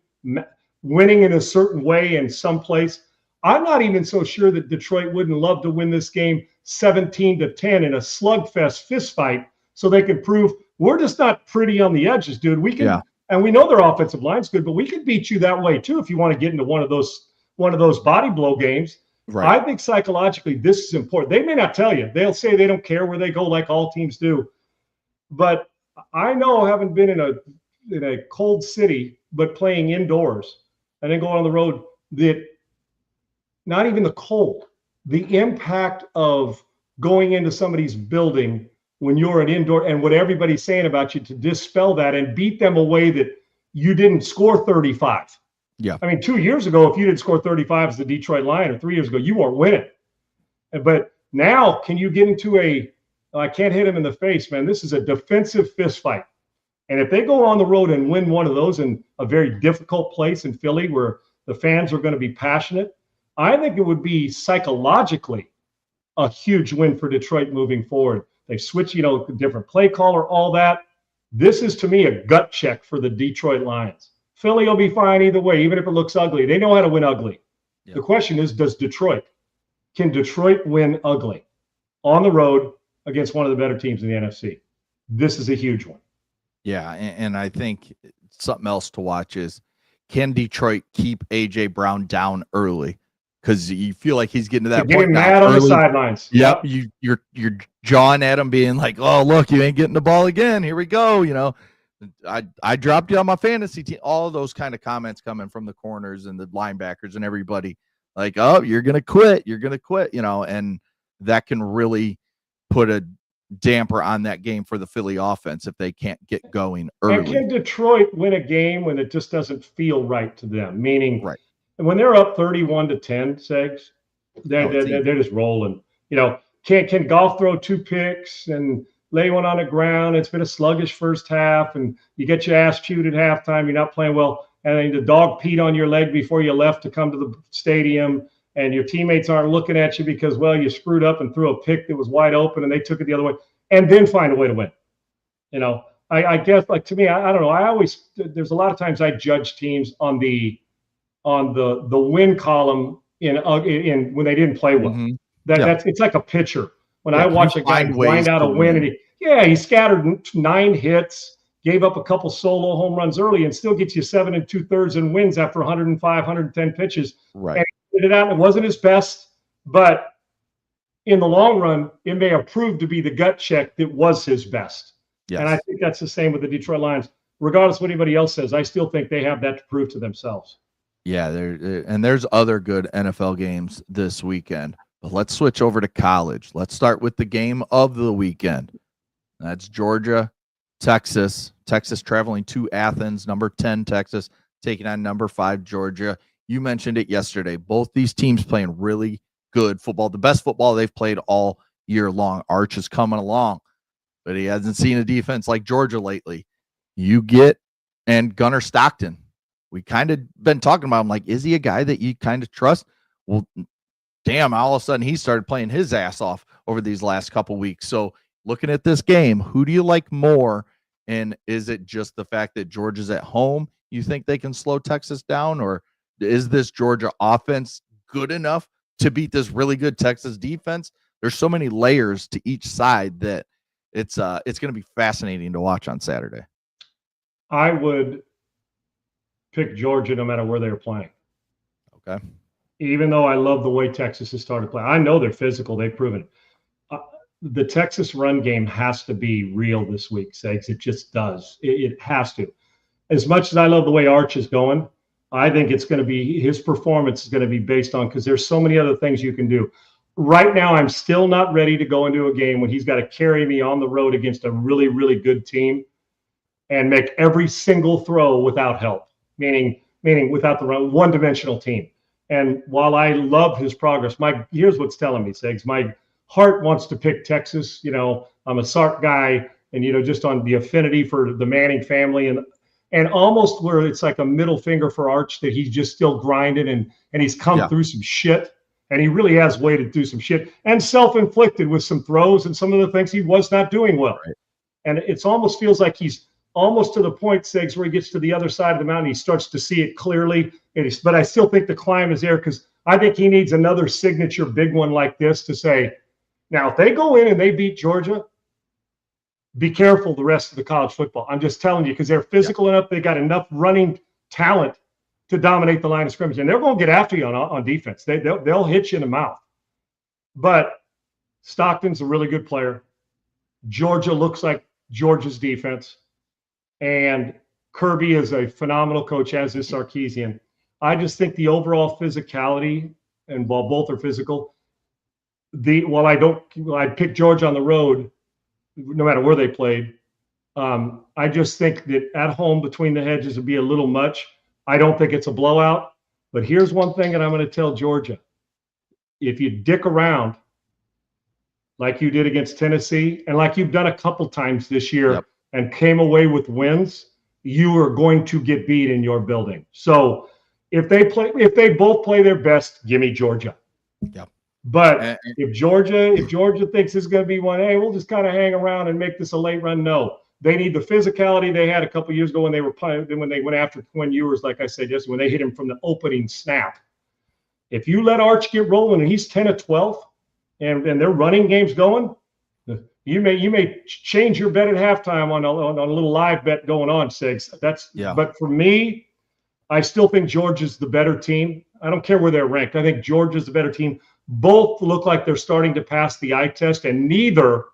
in a certain way in some place? I'm not even so sure that Detroit wouldn't love to win this game 17-10 in a slugfest fistfight, so they could prove we're just not pretty on the edges, dude. We can, and we know their offensive line's good, but we could beat you that way too if you want to get into one of those body blow games. Right. I think psychologically this is important. They may not tell you. They'll say they don't care where they go, like all teams do. But I know, having been in a cold city, but playing indoors and then going on the road, that not even the cold, the impact of going into somebody's building when you're an indoor, and what everybody's saying about you, to dispel that and beat them away that you didn't score 35. Yeah. I mean, 2 years ago, if you didn't score 35 as the Detroit Lion, or 3 years ago, you weren't winning. But now, can you get into I can't hit him in the face, man. This is a defensive fist fight. And if they go on the road and win one of those in a very difficult place in Philly where the fans are going to be passionate, I think it would be psychologically a huge win for Detroit moving forward. They switch, different play caller, all that. This is, to me, a gut check for the Detroit Lions. Philly will be fine either way, even if it looks ugly. They know how to win ugly. Yeah. The question is, can Detroit win ugly on the road against one of the better teams in the NFC? This is a huge one. Yeah, and I think something else to watch is, can Detroit keep A.J. Brown down early? Because you feel like he's getting to that point. Mad on the sidelines. Yep. You're jawing at him, being like, "Oh, look, you ain't getting the ball again. Here we go." I dropped you on my fantasy team. All of those kind of comments coming from the corners and the linebackers and everybody, like, "Oh, you're gonna quit. You're gonna quit." And that can really put a damper on that game for the Philly offense if they can't get going early. And can Detroit win a game when it just doesn't feel right to them? Meaning, when they're up 31-10, Segs, they're just rolling. Can Goff throw 2 picks and lay one on the ground? It's been a sluggish first half, and you get your ass chewed at halftime. You're not playing well, and then the dog peed on your leg before you left to come to the stadium, and your teammates aren't looking at you because, well, you screwed up and threw a pick that was wide open, and they took it the other way, and then find a way to win. I guess, like, to me, I don't know. There's a lot of times I judge teams on the win column in when they didn't play well. Mm-hmm. It's like a pitcher. When I watch a guy grind out a win, and he scattered 9 hits, gave up a couple solo home runs early, and still gets you 7 2/3 and wins after 105, 110 pitches. Right. And he did it out, and it wasn't his best, but in the long run, it may have proved to be the gut check that was his best. Yes. And I think that's the same with the Detroit Lions. Regardless of what anybody else says, I still think they have that to prove to themselves. Yeah, and there's other good NFL games this weekend. But let's switch over to college. Let's start with the game of the weekend. That's Georgia, Texas. Texas traveling to Athens, number 10 Texas, taking on number 5 Georgia. You mentioned it yesterday. Both these teams playing really good football, the best football they've played all year long. Arch is coming along, but he hasn't seen a defense like Georgia lately. And Gunnar Stockton, we kind of been talking about him, like, is he a guy that you kind of trust? Well, damn, all of a sudden he started playing his ass off over these last couple weeks. So looking at this game, who do you like more? And is it just the fact that Georgia's at home? You think they can slow Texas down, or is this Georgia offense good enough to beat this really good Texas defense? There's so many layers to each side that it's going to be fascinating to watch on Saturday. I would pick Georgia no matter where they're playing. Okay. Even though I love the way Texas has started playing. I know they're physical. They've proven it. The Texas run game has to be real this week, Segs. It just does. It has to. As much as I love the way Arch is going, I think it's going to be, his performance is going to be based on, because there's so many other things you can do. Right now, I'm still not ready to go into a game when he's got to carry me on the road against a really, really good team and make every single throw without help, meaning without the run, one-dimensional team. And while I love his progress, here's what's telling me, Segs. My heart wants to pick Texas. You know, I'm a Sark guy, and, you know, just on the affinity for the Manning family, and almost where it's like a middle finger for Arch that he's just still grinding and he's come through some shit, and he really has waded through some shit and self-inflicted with some throws and some of the things he was not doing well. Right. And it's almost feels like he's almost to the point, Segs, where he gets to the other side of the mountain, he starts to see it clearly. But I still think the climb is there, because I think he needs another signature big one like this to say, now, if they go in and they beat Georgia, be careful the rest of the college football. I'm just telling you, because they're physical enough. They got enough running talent to dominate the line of scrimmage, and they're going to get after you on defense. They'll hit you in the mouth. But Stockton's a really good player. Georgia looks like Georgia's defense. And Kirby is a phenomenal coach, as is Sarkisian. I just think the overall physicality, and while both are physical, I'd pick Georgia on the road, no matter where they played. I just think that at home between the hedges would be a little much. I don't think it's a blowout. But here's one thing that I'm going to tell Georgia. If you dick around like you did against Tennessee, and like you've done a couple times this year, and came away with wins, you are going to get beat in your building. So if they both play their best, give me Georgia. Yep. But if Georgia thinks it's going to be one, hey, we'll just kind of hang around and make this a late run. No, they need the physicality they had a couple years ago when they went after Quinn Ewers, like I said yesterday, when they hit him from the opening snap. If you let Arch get rolling and he's 10 of 12, and their running game's going, you may change your bet at halftime on a little live bet going on, Sigs. But for me, I still think Georgia's the better team. I don't care where they're ranked. I think Georgia's the better team. Both look like they're starting to pass the eye test, and neither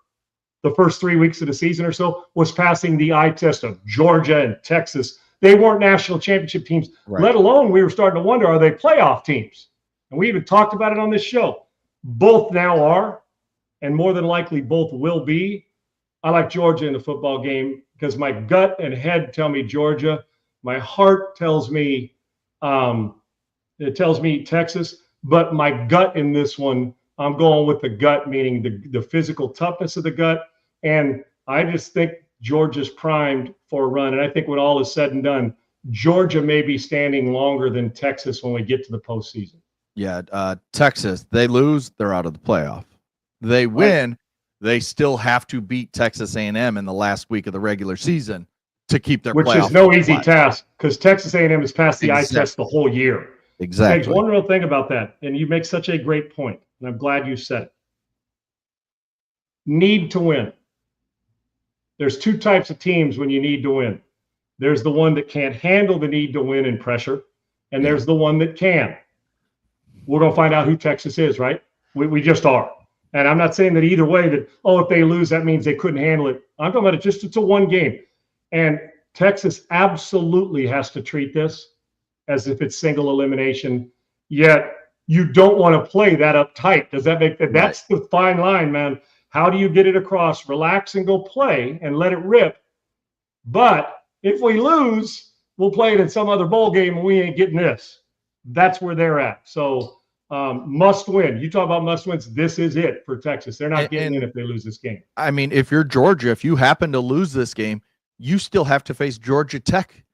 the first 3 weeks of the season or so was passing the eye test of Georgia and Texas. They weren't national championship teams, let alone we were starting to wonder, are they playoff teams? And we even talked about it on this show. Both now are, and more than likely both will be. I like Georgia in the football game because my gut and head tell me Georgia. My heart tells me Texas, but my gut in this one, I'm going with the gut, meaning the physical toughness of the gut. And I just think Georgia's primed for a run. And I think when all is said and done, Georgia may be standing longer than Texas when we get to the postseason. Yeah, Texas, they lose, they're out of the playoff. They win, they still have to beat Texas A&M in the last week of the regular season to keep their playoff. Which is no easy task, because Texas A&M has passed the eye test the whole year. Exactly. There's one real thing about that, and you make such a great point, and I'm glad you said it. Need to win. There's two types of teams when you need to win. There's the one that can't handle the need to win and pressure, and there's the one that can. We're going to find out who Texas is, right? We just are. And I'm not saying that either way that, if they lose, that means they couldn't handle it. I'm talking about it's a one game. And Texas absolutely has to treat this as if it's single elimination. Yet you don't want to play that uptight. Does that make that? Right. That's the fine line, man. How do you get it across? Relax and go play and let it rip. But if we lose, we'll play it in some other bowl game and we ain't getting this. That's where they're at. So must win. You talk about must wins. This is it for Texas. They're not getting in if they lose this game. I mean, if you're Georgia, if you happen to lose this game, you still have to face Georgia Tech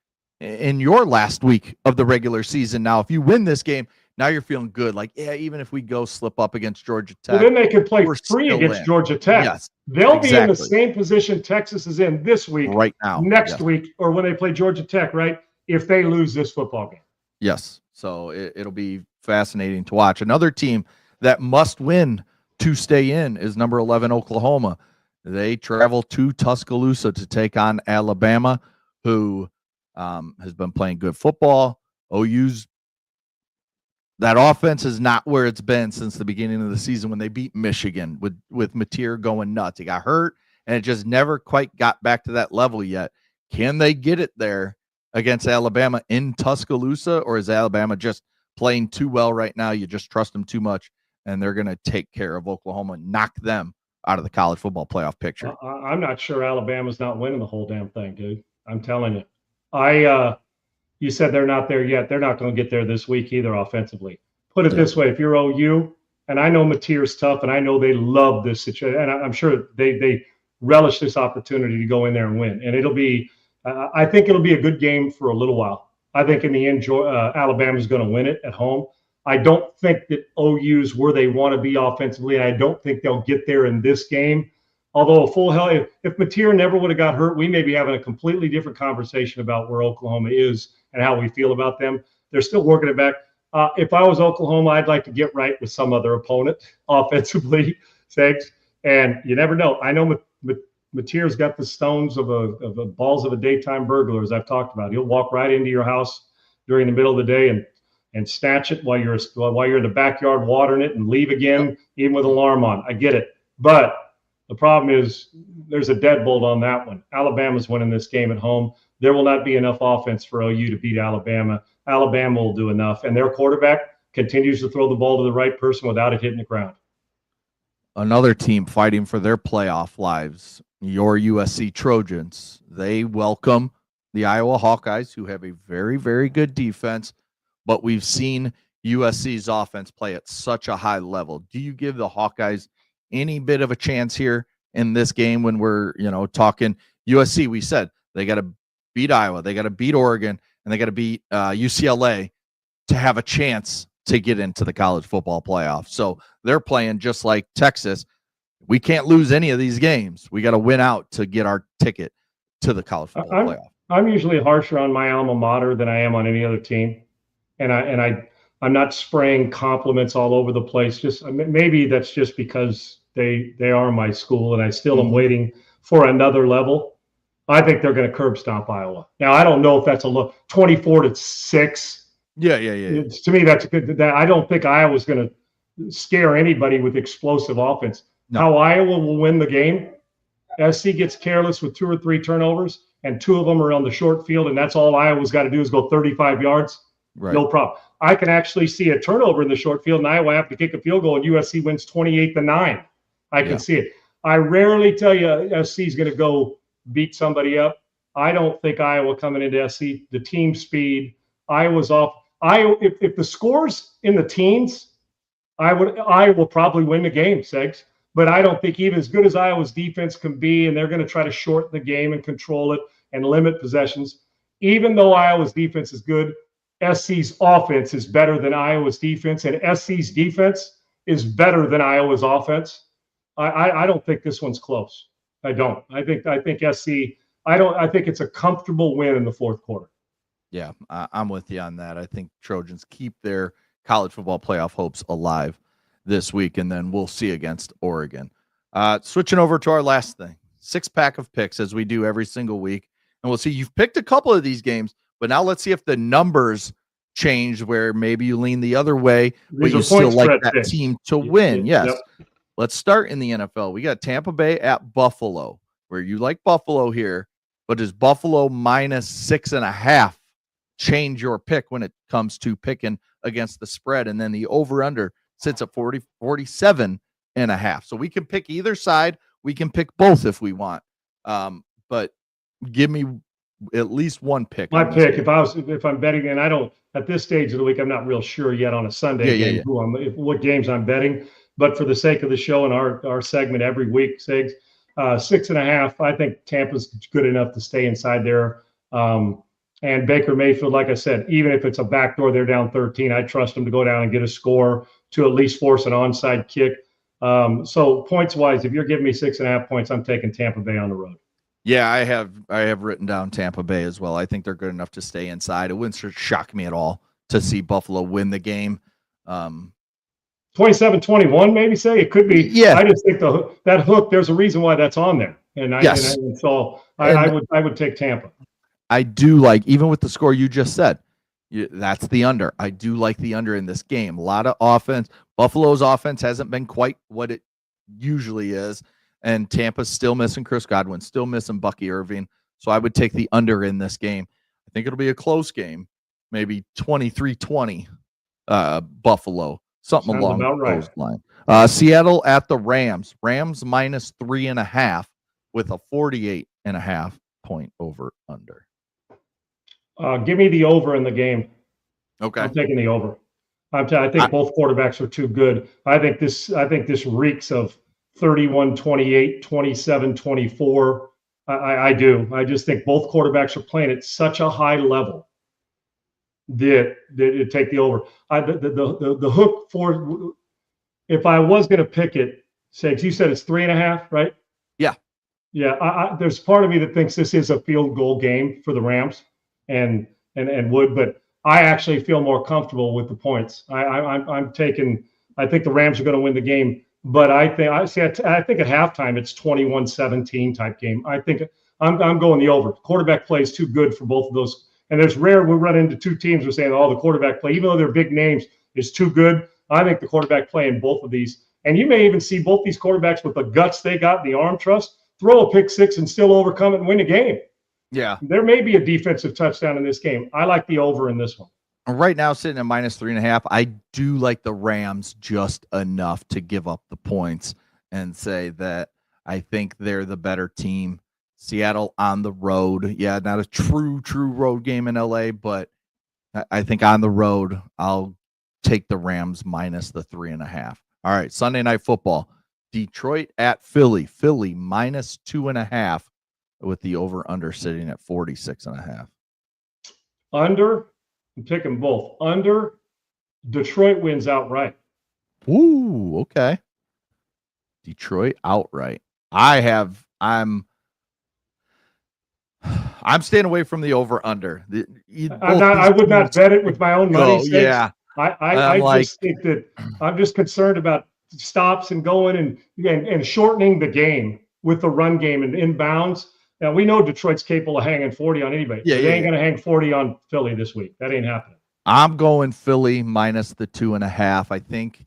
in your last week of the regular season. Now, if you win this game, now you're feeling good. Like, yeah, even if we go slip up against Georgia Tech. Well, then they could play free against Georgia Tech. Yes, they'll be in the same position Texas is in this week, right now, next week, or when they play Georgia Tech, right? If they lose this football game. Yes. So it'll be fascinating to watch. Another team that must win to stay in is number 11, Oklahoma. They travel to Tuscaloosa to take on Alabama, who has been playing good football. OU's that offense is not where it's been since the beginning of the season when they beat Michigan with Mateer going nuts. He got hurt, and it just never quite got back to that level yet. Can they get it there against Alabama in Tuscaloosa, or is Alabama just playing too well right now? You just trust them too much, and they're going to take care of Oklahoma and knock them out of the college football playoff picture. I'm not sure Alabama's not winning the whole damn thing, dude. I'm telling you. You said they're not there yet. They're not going to get there this week either offensively. Put it this way. If you're OU, and I know Mateer's tough, and I know they love this situation, and I'm sure they relish this opportunity to go in there and win. And it'll be I think it'll be a good game for a little while. I think in the end, Alabama's going to win it at home. I don't think that OU's where they want to be offensively, and I don't think they'll get there in this game. Although a full hell, if Mateer never would have got hurt, we may be having a completely different conversation about where Oklahoma is and how we feel about them. They're still working it back. If I was Oklahoma, I'd like to get right with some other opponent offensively, Segs. And you never know. I know Mateer's got the stones of a balls of a daytime burglar, as I've talked about. He'll walk right into your house during the middle of the day and snatch it while you're in the backyard watering it and leave again, even with alarm on. I get it. But the problem is there's a deadbolt on that one. Alabama's winning this game at home. There will not be enough offense for OU to beat Alabama. Alabama will do enough. And their quarterback continues to throw the ball to the right person without it hitting the ground. Another team fighting for their playoff lives, your USC Trojans. They welcome the Iowa Hawkeyes, who have a very, very good defense, but we've seen USC's offense play at such a high level. Do you give the Hawkeyes any bit of a chance here in this game when we're, talking USC? We said they got to beat Iowa, they got to beat Oregon, and they got to beat UCLA to have a chance to get into the college football playoff. So they're playing just like Texas. We can't lose any of these games. We got to win out to get our ticket to the college football playoff. I'm usually harsher on my alma mater than I am on any other team. And I'm not spraying compliments all over the place. Just maybe that's just because they are my school, and I still am waiting for another level. I think they're going to curb stomp Iowa. Now, I don't know if that's 24-6. Yeah. To me, that's good. I don't think Iowa's going to scare anybody with explosive offense. No. How Iowa will win the game, SC gets careless with 2 or 3 turnovers, and 2 of them are on the short field, and that's all Iowa's got to do is go 35 yards. Right. No problem. I can actually see a turnover in the short field, and Iowa have to kick a field goal, and USC wins 28-9. I can see it. I rarely tell you SC is going to go beat somebody up. I don't think Iowa coming into SC, the team speed, Iowa's off. If the score's in the teens, Iowa will probably win the game, Segs. But I don't think even as good as Iowa's defense can be, and they're going to try to shorten the game and control it and limit possessions, even though Iowa's defense is good, SC's offense is better than Iowa's defense, and SC's defense is better than Iowa's offense. I don't think this one's close. I don't. I think SC. I think it's a comfortable win in the fourth quarter. Yeah, I'm with you on that. I think Trojans keep their college football playoff hopes alive this week, and then we'll see against Oregon. Switching over to our last thing, 6-pack of picks as we do every single week, and we'll see. You've picked a couple of these games, but now let's see if the numbers change where maybe you lean the other way, but you still like that team to win. Yes. Yep. Let's start in the NFL. We got Tampa Bay at Buffalo, where you like Buffalo here, but is Buffalo minus 6.5 change your pick when it comes to picking against the spread. And then the over-under sits at 47.5. So we can pick either side. We can pick both if we want. But give me at least one pick. My pick, if I'm betting, and I don't at this stage of the week, I'm not real sure yet on a Sunday game what games I'm betting. But for the sake of the show and our segment every week, Sigs, 6.5. I think Tampa's good enough to stay inside there. And Baker Mayfield, like I said, even if it's a backdoor, they're down 13. I trust them to go down and get a score to at least force an onside kick. So points wise, if you're giving me 6.5 points, I'm taking Tampa Bay on the road. Yeah, I have written down Tampa Bay as well. I think they're good enough to stay inside. It wouldn't shock me at all to see Buffalo win the game. 27-21, maybe say it could be. Yeah, I just think that hook. There's a reason why that's on there, and so I would take Tampa. I do like, even with the score you just said, that's the under. I do like the under in this game. A lot of offense. Buffalo's offense hasn't been quite what it usually is, and Tampa's still missing Chris Godwin, still missing Bucky Irving. So I would take the under in this game. I think it'll be a close game, maybe 23-20 Buffalo. Something Sounds along those lines. Seattle at the Rams. Rams minus 3.5 with a 48.5 point over under. Give me the over in the game. Okay, I'm taking the over. I think both quarterbacks are too good. I think this reeks of 31-28, 27-24. I do. I just think both quarterbacks are playing at such a high level that it take the over. The hook for, if I was going to pick it, say, you said it's 3.5, right? Yeah. There's part of me that thinks this is a field goal game for the Rams, and would, but I actually feel more comfortable with the points. I'm taking. I think the Rams are going to win the game, but I think at halftime it's 21-17 type game. I think I'm going the over. Quarterback play is too good for both of those. And there's rare we'll run into two teams who are saying, the quarterback play, even though they're big names, is too good. I think the quarterback play in both of these, and you may even see both these quarterbacks with the guts they got, the arm trust, throw a pick six and still overcome it and win a game. Yeah. There may be a defensive touchdown in this game. I like the over in this one. Right now, sitting at minus 3.5, I do like the Rams just enough to give up the points and say that I think they're the better team. Seattle on the road. Yeah, not a true road game in LA, but I think on the road, I'll take the Rams minus the 3.5. All right, Sunday Night Football. Detroit at Philly. Philly minus 2.5 with the over-under sitting at 46.5. Under, I'm picking both. Under, Detroit wins outright. Ooh, okay. Detroit outright. I'm staying away from the over-under. I would not bet it with my own money. Yeah. I just think that I'm just concerned about stops and going and shortening the game with the run game and inbounds. Now, we know Detroit's capable of hanging 40 on anybody. They ain't going to hang 40 on Philly this week. That ain't happening. I'm going Philly minus the 2.5.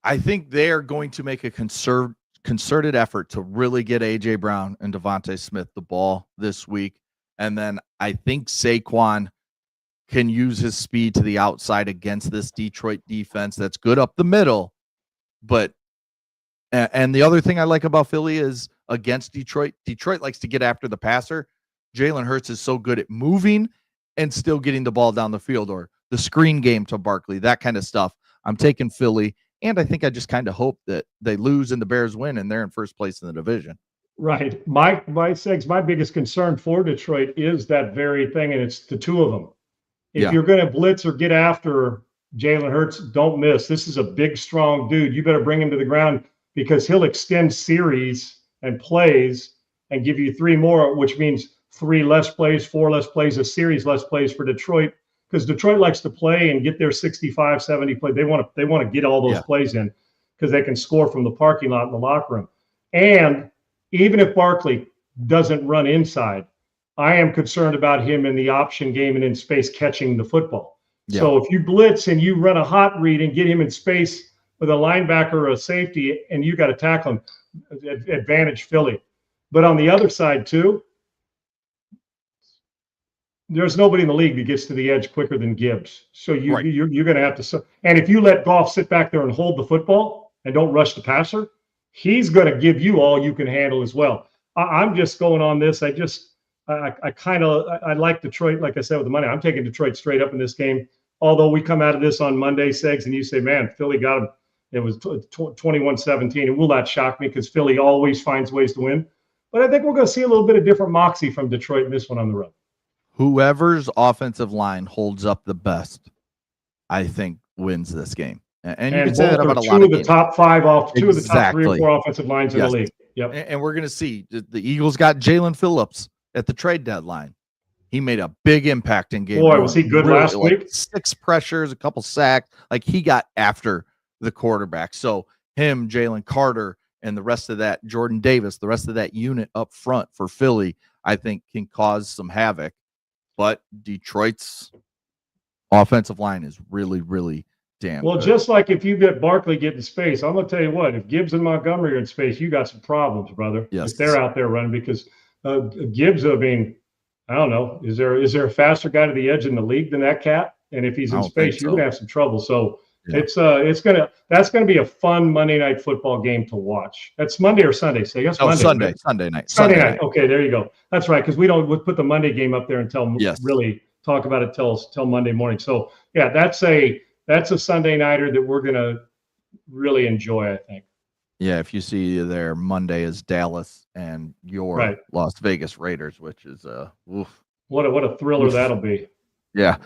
I think they're going to make a concerted effort to really get A.J. Brown and Devontae Smith the ball this week. And then I think Saquon can use his speed to the outside against this Detroit defense that's good up the middle. And the other thing I like about Philly is against Detroit likes to get after the passer. Jalen Hurts is so good at moving and still getting the ball down the field, or the screen game to Barkley, that kind of stuff. I'm taking Philly. And I think I just kind of hope that they lose and the Bears win and they're in first place in the division. Right. My biggest concern for Detroit is that very thing, and it's the two of them. If you're going to blitz or get after Jalen Hurts, don't miss. This is a big, strong dude. You better bring him to the ground, because he'll extend series and plays and give you 3 more, which means 3 less plays, 4 less plays, a series less plays for Detroit. Because Detroit likes to play and get their 65, 70 play. They want to get all those plays in, because they can score from the parking lot in the locker room. And even if Barkley doesn't run inside, I am concerned about him in the option game and in space catching the football. Yeah. So if you blitz and you run a hot read and get him in space with a linebacker or a safety, and you got to tackle him, advantage Philly. But on the other side too, there's nobody in the league that gets to the edge quicker than Gibbs. So you're going to have to. And if you let Goff sit back there and hold the football and don't rush the passer, he's going to give you all you can handle as well. I'm just going on this. I like Detroit, like I said, with the money. I'm taking Detroit straight up in this game. Although we come out of this on Monday, Segs, and you say, man, Philly got him. It was 21-17. It will not shock me because Philly always finds ways to win. But I think we're going to see a little bit of different moxie from Detroit in this one on the road. Whoever's offensive line holds up the best, I think, wins this game. And you can say that about a lot of games. Top 5 off, two of the top 3 or 4 offensive lines in the league. Yep. And we're going to see the Eagles got Jalen Phillips at the trade deadline. He made a big impact in game. Boy, was he good last week? 6 pressures, a couple sacks. Like, he got after the quarterback. So him, Jalen Carter, and the rest of that, Jordan Davis, the rest of that unit up front for Philly, I think can cause some havoc. But Detroit's offensive line is really, really damn good. Just like if you get Barkley getting space, I'm going to tell you what, if Gibbs and Montgomery are in space, you got some problems, brother. Yes. If they're out there running, because Gibbs, I mean, I don't know, is there a faster guy to the edge in the league than that cat? And if he's in space, you're going to have some trouble. So that's gonna be a fun Monday Night Football game to watch. That's Monday or Sunday. So I guess Monday. Sunday night. Sunday night. Okay, there you go. That's right, because we'll put the Monday game up there until really talk about it till Monday morning. So yeah, that's a Sunday nighter that we're gonna really enjoy, I think. Yeah, if you see there, Monday is Dallas and your Las Vegas Raiders, which is what a thriller that'll be. Yeah.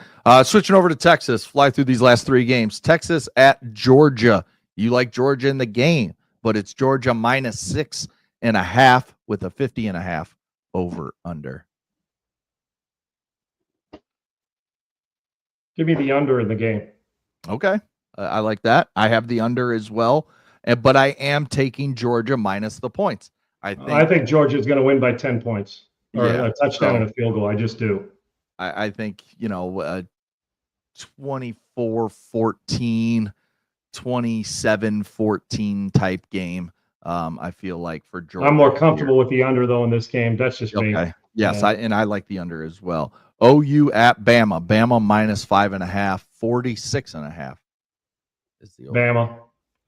Switching over to Texas, fly through these last 3 games. Texas at Georgia. You like Georgia in the game, but it's Georgia -6.5 with a 50.5 over under. Give me the under in the game. Okay. I like that. I have the under as well, but I am taking Georgia minus the points. I think Georgia is going to win by 10 points or a touchdown and a field goal. I just do. I think, 24-14, 27-14 type game. I feel like for Georgia. I'm more comfortable with the under, though, in this game. That's just me. Yes, I like the under as well. OU at Bama. Bama -5.5, 46.5 is the over. Bama.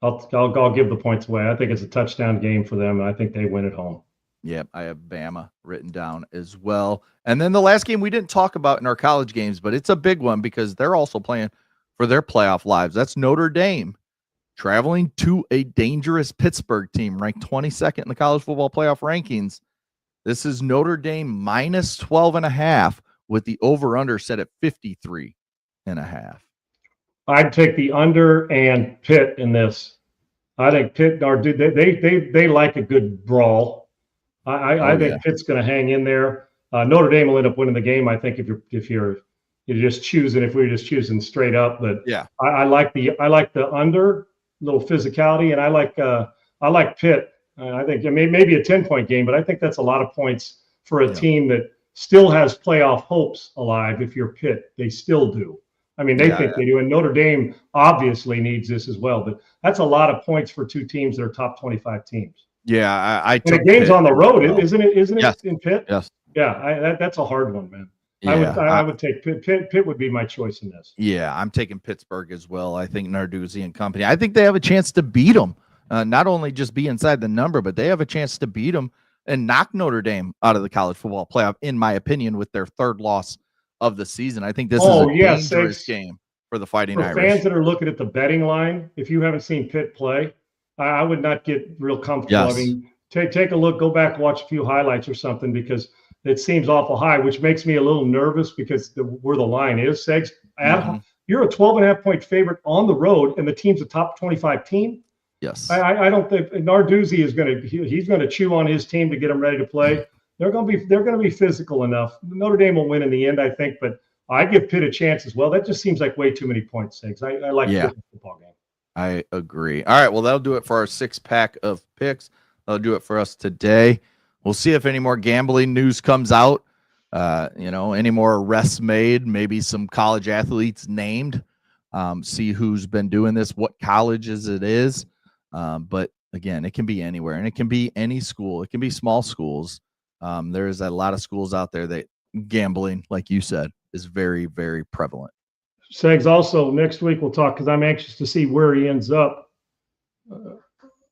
I'll give the points away. I think it's a touchdown game for them, and I think they win at home. Yep, I have Bama written down as well. And then the last game we didn't talk about in our college games, but it's a big one because they're also playing for their playoff lives. That's Notre Dame traveling to a dangerous Pittsburgh team ranked 22nd in the college football playoff rankings. This is Notre Dame -12.5 with the over-under set at 53.5. I'd take the under and Pitt in this. I think Pitt they like a good brawl. I think Pitt's going to hang in there. Notre Dame will end up winning the game. I think if you're just choosing, if we were just choosing straight up, but yeah, I like the under, little physicality, and I like Pitt. I think maybe a 10-point game, but I think that's a lot of points for a team that still has playoff hopes alive. If you're Pitt, they still do. I mean, they think they do, and Notre Dame obviously needs this as well. But that's a lot of points for 2 teams that are top 25 teams. Yeah, and the game's on the road, isn't it? Yes. In Pitt? Yes. Yeah, that's a hard one, man. Yeah, I would take Pitt. Pitt would be my choice in this. Yeah, I'm taking Pittsburgh as well. I think Narduzzi and company. I think they have a chance to beat them. Not only just be inside the number, but they have a chance to beat them and knock Notre Dame out of the college football playoff, in my opinion, with their 3rd loss of the season. I think this is a dangerous game for the Fighting Irish. For fans that are looking at the betting line, if you haven't seen Pitt play, I would not get real comfortable. Yes. I mean, take a look, go back, watch a few highlights or something, because it seems awful high, which makes me a little nervous because where the line is. Segs, you're a 12.5-point favorite on the road, and the team's a top 25 team. Yes, I don't think Narduzzi is he's going to chew on his team to get them ready to play. They're going to be physical enough. Notre Dame will win in the end, I think, but I give Pitt a chance as well. That just seems like way too many points, Segs. I like Pitt in the football game. I agree. All right, well, that'll do it for our 6-pack of picks. That'll do it for us today. We'll see if any more gambling news comes out. Any more arrests made, maybe some college athletes named. See who's been doing this, what colleges it is. But again, it can be anywhere, and it can be any school. It can be small schools. There's a lot of schools out there that gambling, like you said, is very, very prevalent. Segs, also next week we'll talk, because I'm anxious to see where he ends up.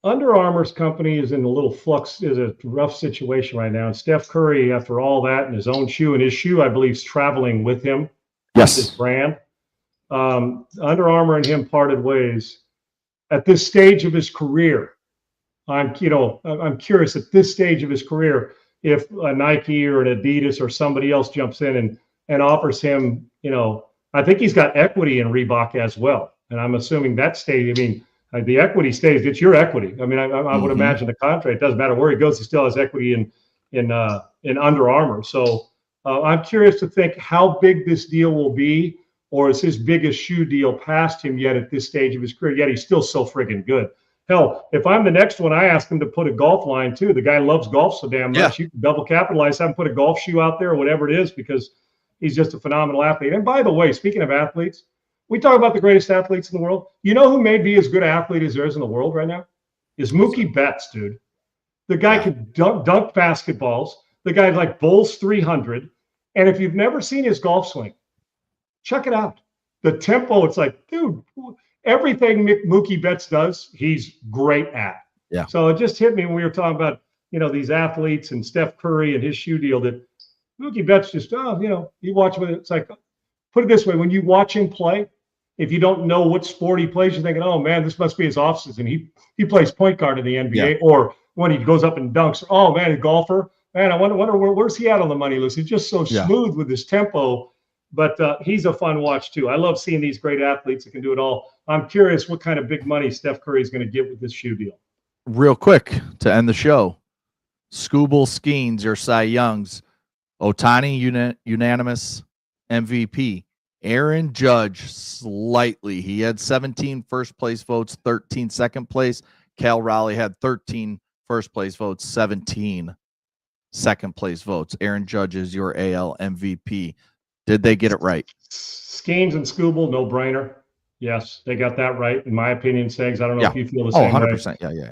Under Armour's company is in a little flux, is a rough situation right now. And Steph Curry, after all that, and his own shoe, and his shoe, I believe, is traveling with him. Yes. His brand. Under Armour and him parted ways. At this stage of his career, I'm curious at this stage of his career if a Nike or an Adidas or somebody else jumps in and offers him, I think he's got equity in Reebok as well. And I'm assuming that stays. I mean, the equity stays. It's your equity. I mean, I would imagine the contract, it doesn't matter where he goes, he still has equity in Under Armour. So I'm curious to think how big this deal will be, or is his biggest shoe deal past him yet at this stage of his career? Yet he's still so friggin' good. Hell, if I'm the next one, I ask him to put a golf line too. The guy loves golf so damn much. You can double capitalize, have him put a golf shoe out there or whatever it is, because he's just a phenomenal athlete. And by the way, speaking of athletes, we talk about the greatest athletes in the world. You know who may be as good an athlete as there is in the world right now? Is Mookie Betts, dude. The guy can dunk basketballs. The guy like bowls 300. And if you've never seen his golf swing, check it out. The tempo, it's like, dude, everything Mookie Betts does, he's great at. Yeah. So it just hit me when we were talking about, these athletes and Steph Curry and his shoe deal, that Mookie Betts just, you watch him, it's like, put it this way, when you watch him play, if you don't know what sport he plays, you're thinking, oh man, this must be his offseason. He plays point guard in the NBA, or when he goes up and dunks, oh man, a golfer. Man, I wonder where's he at on the money list? He's just so smooth with his tempo, but he's a fun watch too. I love seeing these great athletes that can do it all. I'm curious what kind of big money Steph Curry is going to get with this shoe deal. Real quick to end the show, Scooble Skeens, your Cy Youngs, Ohtani unanimous MVP. Aaron Judge slightly. He had 17 first place votes, 13 second place. Cal Raleigh had 13 first place votes, 17 second place votes. Aaron Judge is your AL MVP. Did they get it right? Skeens and Scooble, no brainer. Yes, they got that right, in my opinion, Segs. I don't know if you feel the same 100%. way. Yeah.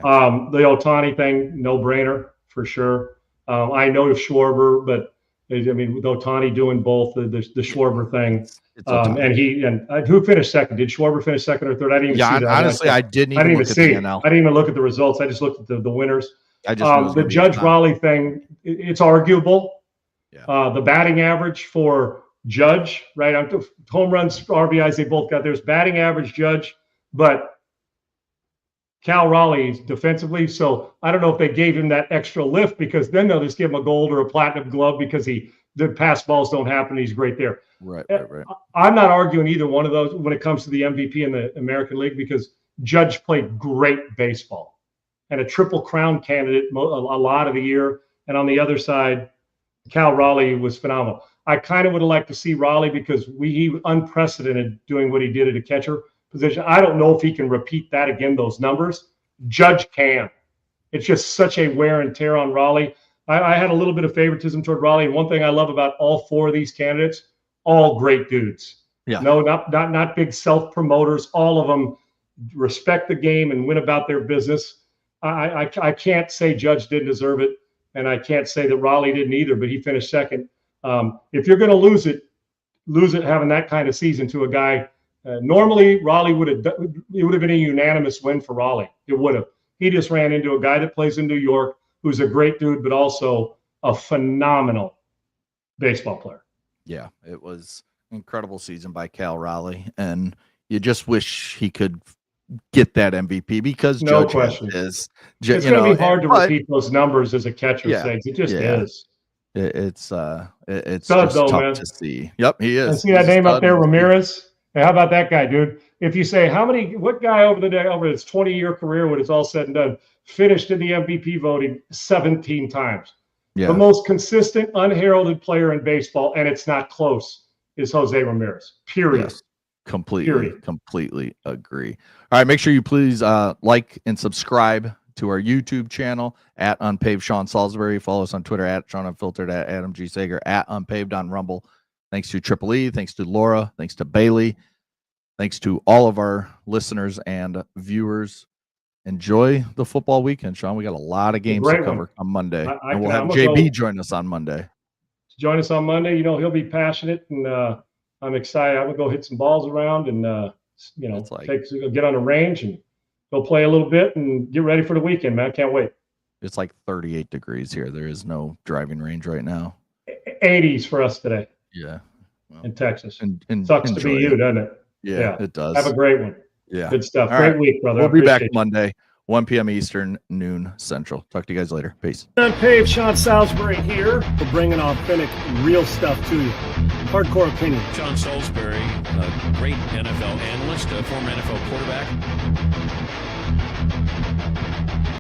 The Ohtani thing, no brainer for sure. I know of Schwarber, but I mean, with Ohtani doing both, the Schwarber thing. And who finished second? Did Schwarber finish second or third? I didn't even see that. Honestly, I didn't even see it. I didn't even look at the results. I just looked at the winners. The Judge Raleigh thing, it's arguable. Yeah. The batting average for Judge, right? Home runs, RBIs, they both got theirs. Batting average, Judge, but Cal Raleigh defensively. So I don't know if they gave him that extra lift, because then they'll just give him a gold or a platinum glove because the pass balls don't happen. He's great there. Right. I'm not arguing either one of those when it comes to the MVP in the American League, because Judge played great baseball and a triple crown candidate a lot of the year. And on the other side, Cal Raleigh was phenomenal. I kind of would have liked to see Raleigh, because he unprecedented doing what he did at a catcher position. I don't know if he can repeat that again, those numbers. Judge can. It's just such a wear and tear on Raleigh. I had a little bit of favoritism toward Raleigh. And one thing I love about all four of these candidates, all great dudes. Yeah. No, not big self-promoters. All of them respect the game and went about their business. I can't say Judge didn't deserve it, and I can't say that Raleigh didn't either, but he finished second. If you're going to lose it having that kind of season to a guy. Normally, Raleigh would have been a unanimous win for Raleigh. It would have. He just ran into a guy that plays in New York, who's a great dude, but also a phenomenal baseball player. Yeah, it was an incredible season by Cal Raleigh, and you just wish he could get that MVP, because no Judge question is. It's going to be hard to repeat those numbers as a catcher. It just is. It's Stud, just though, tough man. to see. Yep, he is. I see that name up there, Ramirez. Hey, how about that guy, dude? If you say what guy over his 20-year career, when it's all said and done, finished in the MVP voting 17 times? Yeah. The most consistent, unheralded player in baseball, and it's not close, is Jose Ramirez. Period. Yes. Completely agree. All right, make sure you please like and subscribe to our YouTube channel at Unpaved Sean Salisbury. Follow us on Twitter at Sean Unfiltered, at Adam G. Sager, at Unpaved on Rumble. Thanks to Triple E. Thanks to Laura. Thanks to Bailey. Thanks to all of our listeners and viewers. Enjoy the football weekend, Sean. We got a lot of games to cover on Monday. And we'll have JB join us on Monday. join us on Monday. He'll be passionate, and I'm excited. I'm gonna go hit some balls around and get on the range and go play a little bit and get ready for the weekend, man. Can't wait. It's like 38 degrees here. There is no driving range right now. 80s for us today. Yeah. Well, in Texas. And sucks to be you, doesn't it? Yeah, it does. Have a great one. Yeah. Good stuff. All Great right. week, brother. We'll be back Monday, 1 p.m. Eastern, noon Central. Talk to you guys later. Peace. UNPAVED, Sean Salisbury here. We're bringing authentic, real stuff to you. Hardcore opinion. John Salisbury, a great NFL analyst, a former NFL quarterback.